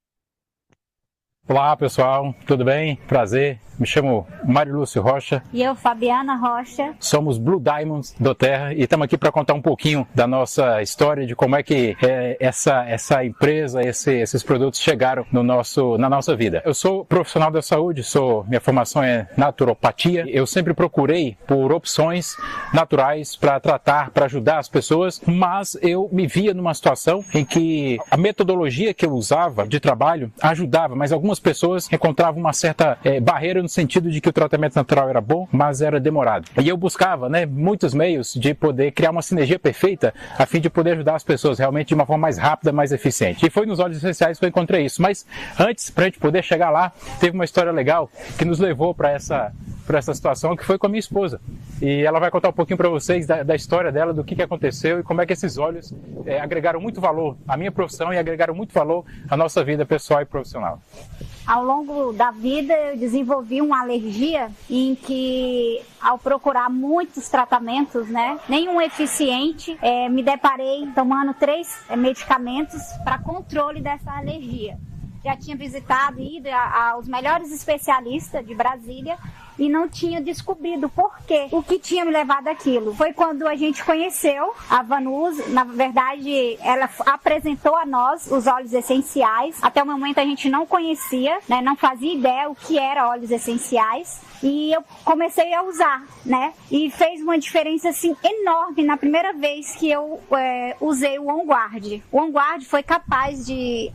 Olá pessoal, tudo bem? Prazer, me chamo Mário Lúcio Rocha. E eu, Fabiana Rocha. Somos Blue Diamonds Doterra e estamos aqui para contar um pouquinho da nossa história, de como é que essa empresa, esses produtos chegaram na nossa vida. Eu sou profissional da saúde, minha formação é naturopatia. Eu sempre procurei por opções naturais para tratar, para ajudar as pessoas, mas eu me via numa situação em que a metodologia que eu usava de trabalho ajudava, mas algumas pessoas encontravam uma certa barreira no sentido de que o tratamento natural era bom, mas era demorado. E eu buscava, né, muitos meios de poder criar uma sinergia perfeita a fim de poder ajudar as pessoas realmente de uma forma mais rápida, mais eficiente. E foi nos óleos essenciais que eu encontrei isso. Mas antes, para a gente poder chegar lá, teve uma história legal que nos levou para essa situação, que foi com a minha esposa. E ela vai contar um pouquinho para vocês da história dela, do que aconteceu e como é que esses óleos agregaram muito valor à minha profissão e agregaram muito valor à nossa vida pessoal e profissional. Ao longo da vida eu desenvolvi uma alergia em que, ao procurar muitos tratamentos, né, nenhum eficiente, me deparei tomando 3 medicamentos para controle dessa alergia. Já tinha visitado e ido aos melhores especialistas de Brasília e não tinha descobrido por quê, o que tinha me levado àquilo. Foi quando a gente conheceu a Vanus. Na verdade, ela apresentou a nós os óleos essenciais. Até o momento a gente não conhecia, né, não fazia ideia o que era óleos essenciais. E eu comecei a usar, né? E fez uma diferença, assim, enorme na primeira vez que eu usei o On Guard. O On Guard foi capaz de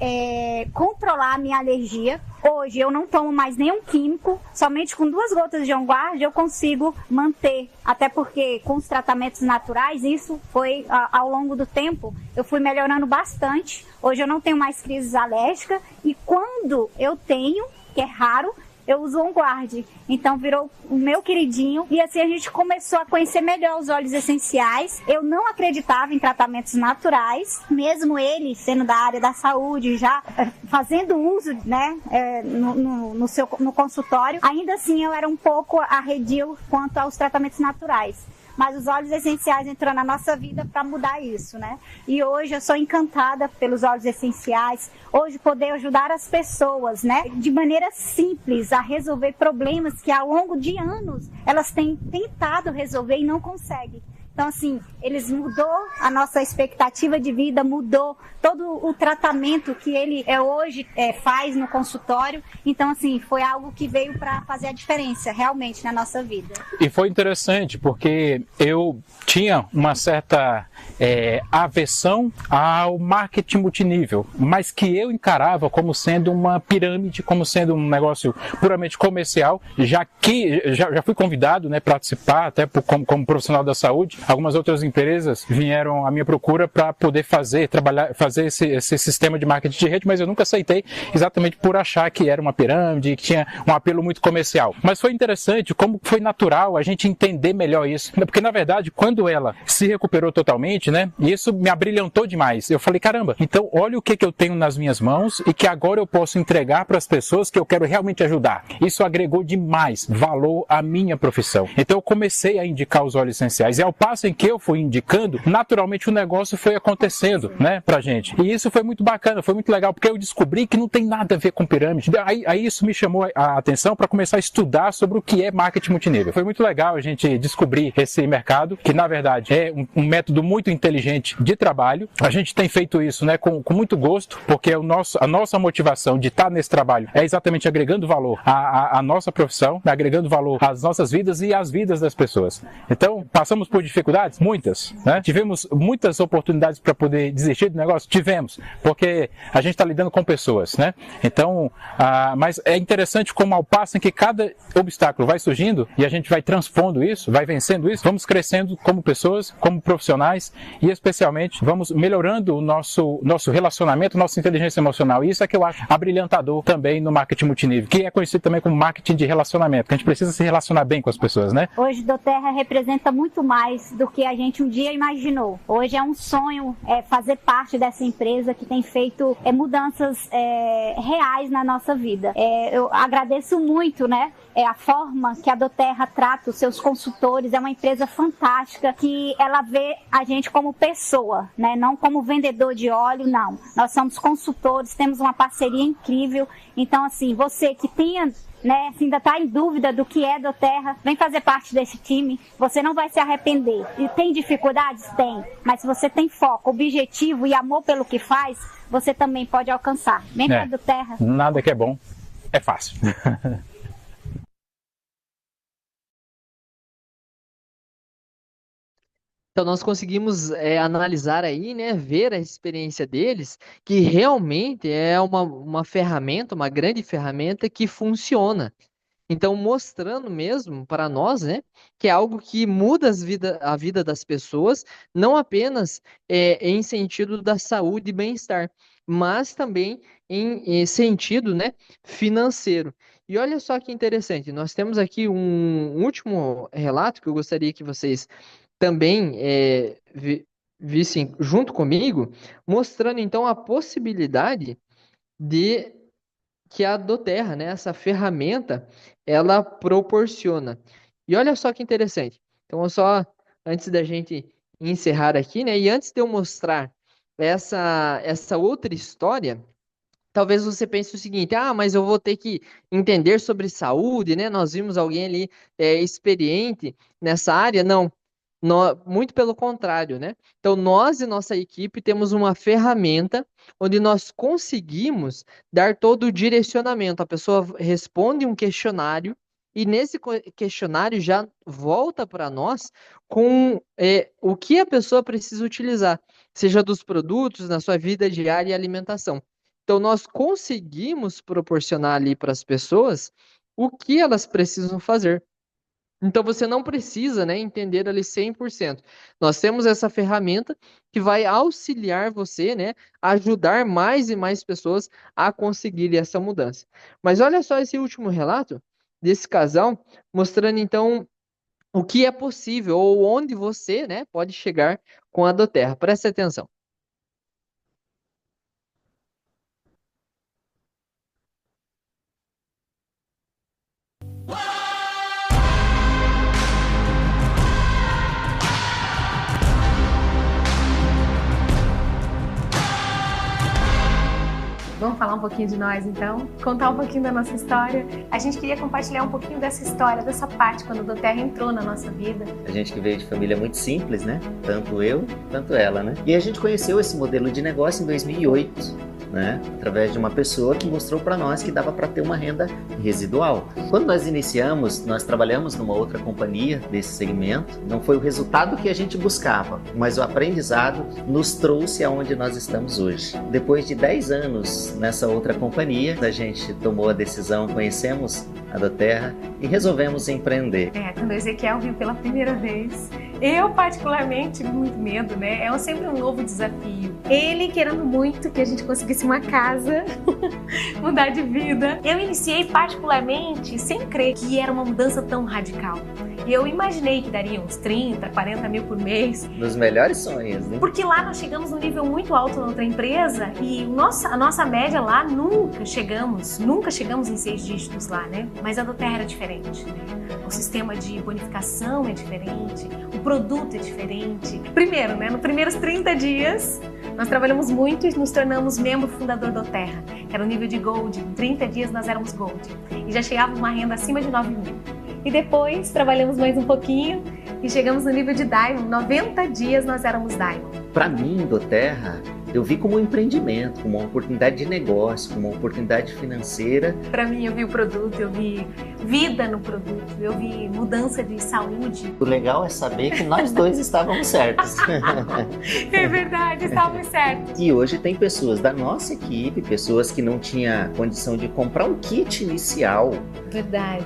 controlar a minha alergia. Hoje eu não tomo mais nenhum químico, somente com 2 gotas gotas de On Guard eu consigo manter, até porque com os tratamentos naturais, isso foi ao longo do tempo, eu fui melhorando bastante. Hoje eu não tenho mais crises alérgicas e quando eu tenho, que é raro, eu uso On Guard. Então virou o meu queridinho. E assim a gente começou a conhecer melhor os óleos essenciais. Eu não acreditava em tratamentos naturais, mesmo ele sendo da área da saúde, já fazendo uso, né, no consultório. Ainda assim eu era um pouco arredio quanto aos tratamentos naturais. Mas os óleos essenciais entrou na nossa vida para mudar isso, né? E hoje eu sou encantada pelos óleos essenciais. Hoje poder ajudar as pessoas, né? De maneira simples a resolver problemas que ao longo de anos elas têm tentado resolver e não conseguem. Então, assim, eles mudou a nossa expectativa de vida, mudou todo o tratamento que ele hoje faz no consultório. Então, assim, foi algo que veio para fazer a diferença realmente na nossa vida. E foi interessante porque eu tinha uma certa aversão ao marketing multinível, mas que eu encarava como sendo uma pirâmide, como sendo um negócio puramente comercial, já fui convidado, né, para participar, até como profissional da saúde. Algumas outras empresas vieram à minha procura para poder fazer esse sistema de marketing de rede, mas eu nunca aceitei, exatamente por achar que era uma pirâmide, que tinha um apelo muito comercial. Mas foi interessante como foi natural a gente entender melhor isso, porque na verdade quando ela se recuperou totalmente, né, isso me abrilhantou demais. Eu falei, caramba, então olha o que eu tenho nas minhas mãos e que agora eu posso entregar para as pessoas que eu quero realmente ajudar. Isso agregou demais valor à minha profissão. Então eu comecei a indicar os óleos essenciais e ao passo em que eu fui indicando, naturalmente o negócio foi acontecendo, né, pra gente. E isso foi muito bacana, foi muito legal, porque eu descobri que não tem nada a ver com pirâmide. Aí isso me chamou a atenção para começar a estudar sobre o que é marketing multinível. Foi muito legal a gente descobrir esse mercado, que na verdade é um método muito inteligente de trabalho. A gente tem feito isso, né, com muito gosto, porque a nossa motivação de estar nesse trabalho é exatamente agregando valor à nossa profissão, agregando valor às nossas vidas e às vidas das pessoas. Então, passamos por dificuldades? Muitas, né? Tivemos muitas oportunidades para poder desistir do negócio? Tivemos, porque a gente está lidando com pessoas, né? Então, mas é interessante como ao passo em que cada obstáculo vai surgindo e a gente vai transpondo isso, vai vencendo isso, vamos crescendo como pessoas, como profissionais e especialmente vamos melhorando o nosso relacionamento, nossa inteligência emocional. E isso é que eu acho abrilhantador também no marketing multinível, que é conhecido também como marketing de relacionamento, que a gente precisa se relacionar bem com as pessoas, né? Hoje doTERRA representa muito mais do que a gente um dia imaginou. Hoje é um sonho fazer parte dessa empresa que tem feito mudanças reais na nossa vida. Eu agradeço muito, né, a forma que a doTERRA trata os seus consultores. É uma empresa fantástica que ela vê a gente como pessoa, né, não como vendedor de óleo, não. Nós somos consultores, temos uma parceria incrível. Então, assim, você que tenha, né, se ainda está em dúvida do que é doTERRA, vem fazer parte desse time, você não vai se arrepender. E tem dificuldades? Tem, mas se você tem foco, objetivo e amor pelo que faz, você também pode alcançar. Vem para doTERRA. Nada que é bom é fácil. Então nós conseguimos analisar aí, né, ver a experiência deles, que realmente é uma ferramenta, uma grande ferramenta que funciona. Então, mostrando mesmo para nós, né, que é algo que muda a vida das pessoas, não apenas em sentido da saúde e bem-estar, mas também em sentido, né, financeiro. E olha só que interessante, nós temos aqui um último relato que eu gostaria que vocês também vissem junto comigo, mostrando então a possibilidade de que a doTERRA, né, essa ferramenta, ela proporciona. E olha só que interessante. Então, só antes da gente encerrar aqui, né, e antes de eu mostrar essa outra história, talvez você pense o seguinte: mas eu vou ter que entender sobre saúde, né? Nós vimos alguém ali experiente nessa área. Não. Muito pelo contrário, né? Então, nós e nossa equipe temos uma ferramenta onde nós conseguimos dar todo o direcionamento. A pessoa responde um questionário e nesse questionário já volta para nós com o que a pessoa precisa utilizar, seja dos produtos, na sua vida diária e alimentação. Então, nós conseguimos proporcionar ali para as pessoas o que elas precisam fazer. Então você não precisa, né, entender ali 100%. Nós temos essa ferramenta que vai auxiliar você, né, a ajudar mais e mais pessoas a conseguirem essa mudança. Mas olha só esse último relato desse casal, mostrando então o que é possível ou onde você, né, pode chegar com a doTERRA. Preste atenção. Vamos falar um pouquinho de nós, então? Contar um pouquinho da nossa história. A gente queria compartilhar um pouquinho dessa história, dessa parte, quando a doTERRA entrou na nossa vida. A gente que veio de família muito simples, né? Tanto eu, tanto ela, né? E a gente conheceu esse modelo de negócio em 2008, né? Através de uma pessoa que mostrou para nós que dava para ter uma renda residual. Quando nós iniciamos, nós trabalhamos numa outra companhia desse segmento. Não foi o resultado que a gente buscava, mas o aprendizado nos trouxe aonde nós estamos hoje. Depois de 10 anos nessa outra companhia, a gente tomou a decisão, conhecemos a doTERRA e resolvemos empreender. Quando o Ezequiel viu pela primeira vez, eu particularmente tive muito medo, né? É sempre um novo desafio. Ele querendo muito que a gente conseguisse uma casa, mudar de vida. Eu iniciei particularmente sem crer que era uma mudança tão radical. E eu imaginei que daria uns 30, 40 mil por mês. Nos melhores sonhos, né? Porque lá nós chegamos num nível muito alto na outra empresa e a nossa média lá nunca chegamos em 6 dígitos lá, né? Mas a doTERRA era diferente, né? O sistema de bonificação é diferente, o produto é diferente. Primeiro, né? Nos primeiros 30 dias, nós trabalhamos muito e nos tornamos membro fundador da doTERRA, que era o nível de Gold. Em 30 dias nós éramos Gold e já chegava uma renda acima de 9 mil. E depois trabalhamos mais um pouquinho e chegamos no nível de Diamond. 90 dias nós éramos Diamond. Para mim, doTERRA, eu vi como um empreendimento, como uma oportunidade de negócio, como uma oportunidade financeira. Para mim, eu vi o produto, eu vi vida no produto, eu vi mudança de saúde. O legal é saber que nós dois estávamos certos. É verdade, estávamos certos. E hoje tem pessoas da nossa equipe, pessoas que não tinham condição de comprar um kit inicial. Verdade.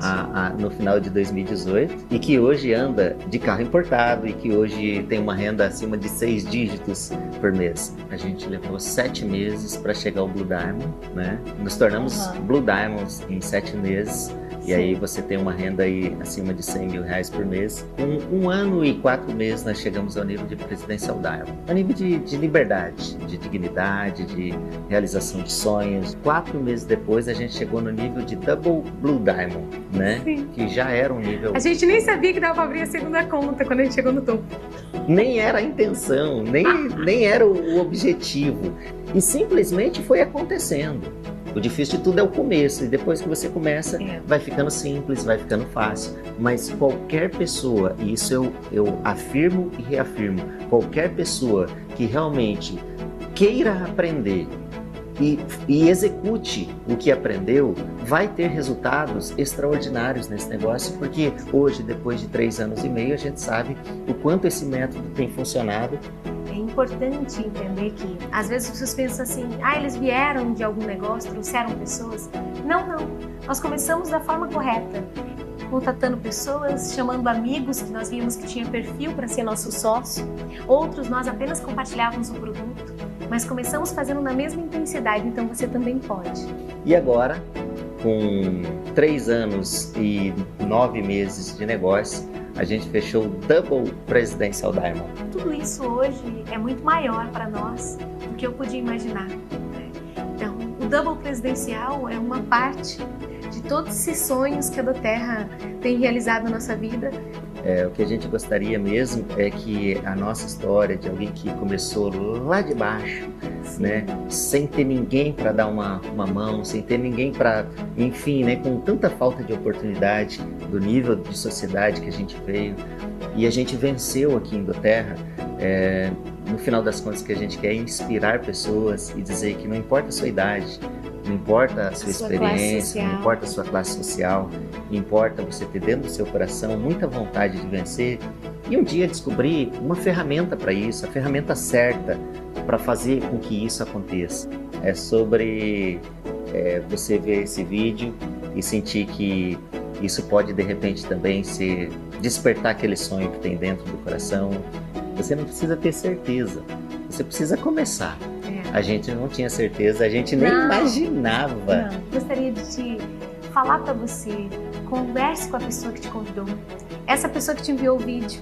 No final de 2018 e que hoje anda de carro importado e que hoje tem uma renda acima de 6 dígitos por mês. A gente levou 7 meses para chegar ao Blue Diamond, né? Nos tornamos Blue Diamonds em 7 meses. E aí você tem uma renda aí acima de 100 mil reais por mês. Com 1 ano e 4 meses nós chegamos ao nível de Presidential Diamond. A nível de liberdade, de dignidade, de realização de sonhos. 4 meses depois a gente chegou no nível de Double Blue Diamond, né? Sim. Que já era um nível... A gente nem sabia que dava para abrir a segunda conta quando a gente chegou no topo. Nem era a intenção, nem era o objetivo. E simplesmente foi acontecendo. O difícil de tudo é o começo, e depois que você começa, vai ficando simples, vai ficando fácil. Mas qualquer pessoa, e isso eu afirmo e reafirmo, qualquer pessoa que realmente queira aprender e execute o que aprendeu, vai ter resultados extraordinários nesse negócio, porque hoje, depois de 3 anos e meio, a gente sabe o quanto esse método tem funcionado. É importante entender que, às vezes, as pessoas pensam assim, eles vieram de algum negócio, trouxeram pessoas. Não. Nós começamos da forma correta, contatando pessoas, chamando amigos que nós víamos que tinha perfil para ser nosso sócio. Outros nós apenas compartilhávamos o produto, mas começamos fazendo na mesma intensidade, então você também pode. E agora, com 3 anos e 9 meses de negócio, a gente fechou o Double Presidential Diamond. Tudo isso hoje é muito maior para nós do que eu podia imaginar. Então, o Double Presidencial é uma parte de todos esses sonhos que a doTERRA tem realizado na nossa vida. O que a gente gostaria mesmo é que a nossa história de alguém que começou lá de baixo, né, sem ter ninguém para dar uma mão, sem ter ninguém para, enfim, né, com tanta falta de oportunidade do nível de sociedade que a gente veio e a gente venceu aqui em doTERRA, no final das contas, que a gente quer é inspirar pessoas e dizer que não importa a sua idade, não importa a sua experiência, não importa a sua classe social, importa você ter dentro do seu coração muita vontade de vencer e um dia descobrir uma ferramenta para isso, a ferramenta certa para fazer com que isso aconteça. É sobre você ver esse vídeo e sentir que isso pode de repente também se despertar aquele sonho que tem dentro do coração. Você não precisa ter certeza, você precisa começar. A gente não tinha certeza, a gente nem imaginava. Não. Gostaria de te falar para você, converse com a pessoa que te convidou, essa pessoa que te enviou o vídeo.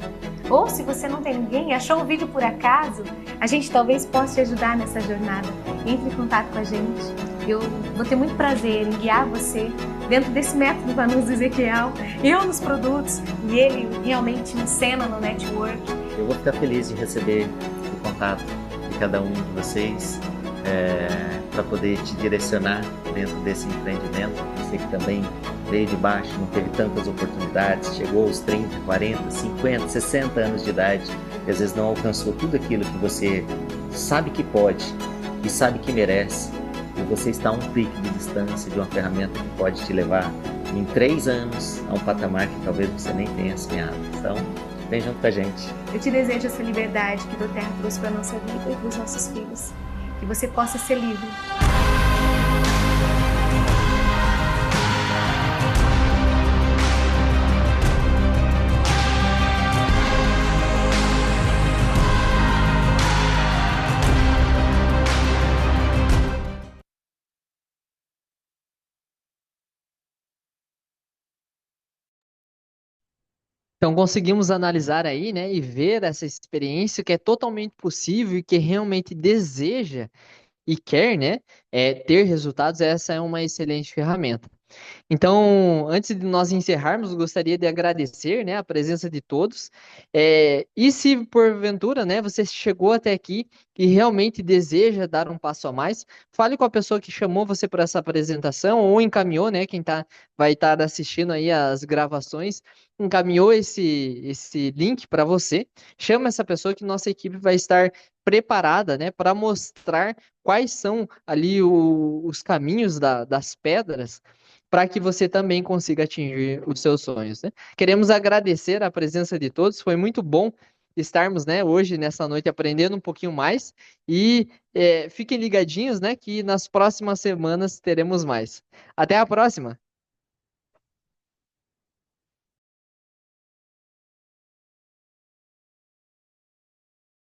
Ou se você não tem ninguém, achou o vídeo por acaso, a gente talvez possa te ajudar nessa jornada. Entre em contato com a gente. Eu vou ter muito prazer em guiar você dentro desse método Vanusa do Ezequiel, eu nos produtos e ele realmente em cena no network. Eu vou ficar feliz de receber o contato de cada um de vocês para poder te direcionar dentro desse empreendimento. Você que também veio de baixo, não teve tantas oportunidades, chegou aos 30, 40, 50, 60 anos de idade e às vezes não alcançou tudo aquilo que você sabe que pode e sabe que merece. E você está a um clique de distância de uma ferramenta que pode te levar em 3 anos a um patamar que talvez você nem tenha sonhado. Então, vem junto com a gente. Eu te desejo essa liberdade que a Doterra trouxe para a nossa vida e para os nossos filhos. Que você possa ser livre. Então conseguimos analisar aí, né, e ver essa experiência que é totalmente possível e que realmente deseja e quer, né, ter resultados. Essa é uma excelente ferramenta. Então, antes de nós encerrarmos, gostaria de agradecer, né, a presença de todos. E se porventura, né, você chegou até aqui e realmente deseja dar um passo a mais, fale com a pessoa que chamou você para essa apresentação ou encaminhou, né, quem vai estar assistindo aí as gravações, encaminhou esse link para você. Chama essa pessoa que nossa equipe vai estar preparada, né, para mostrar quais são ali os caminhos das pedras para que você também consiga atingir os seus sonhos, né? Queremos agradecer a presença de todos, foi muito bom estarmos, né, hoje, nessa noite, aprendendo um pouquinho mais e fiquem ligadinhos, né, que nas próximas semanas teremos mais. Até a próxima!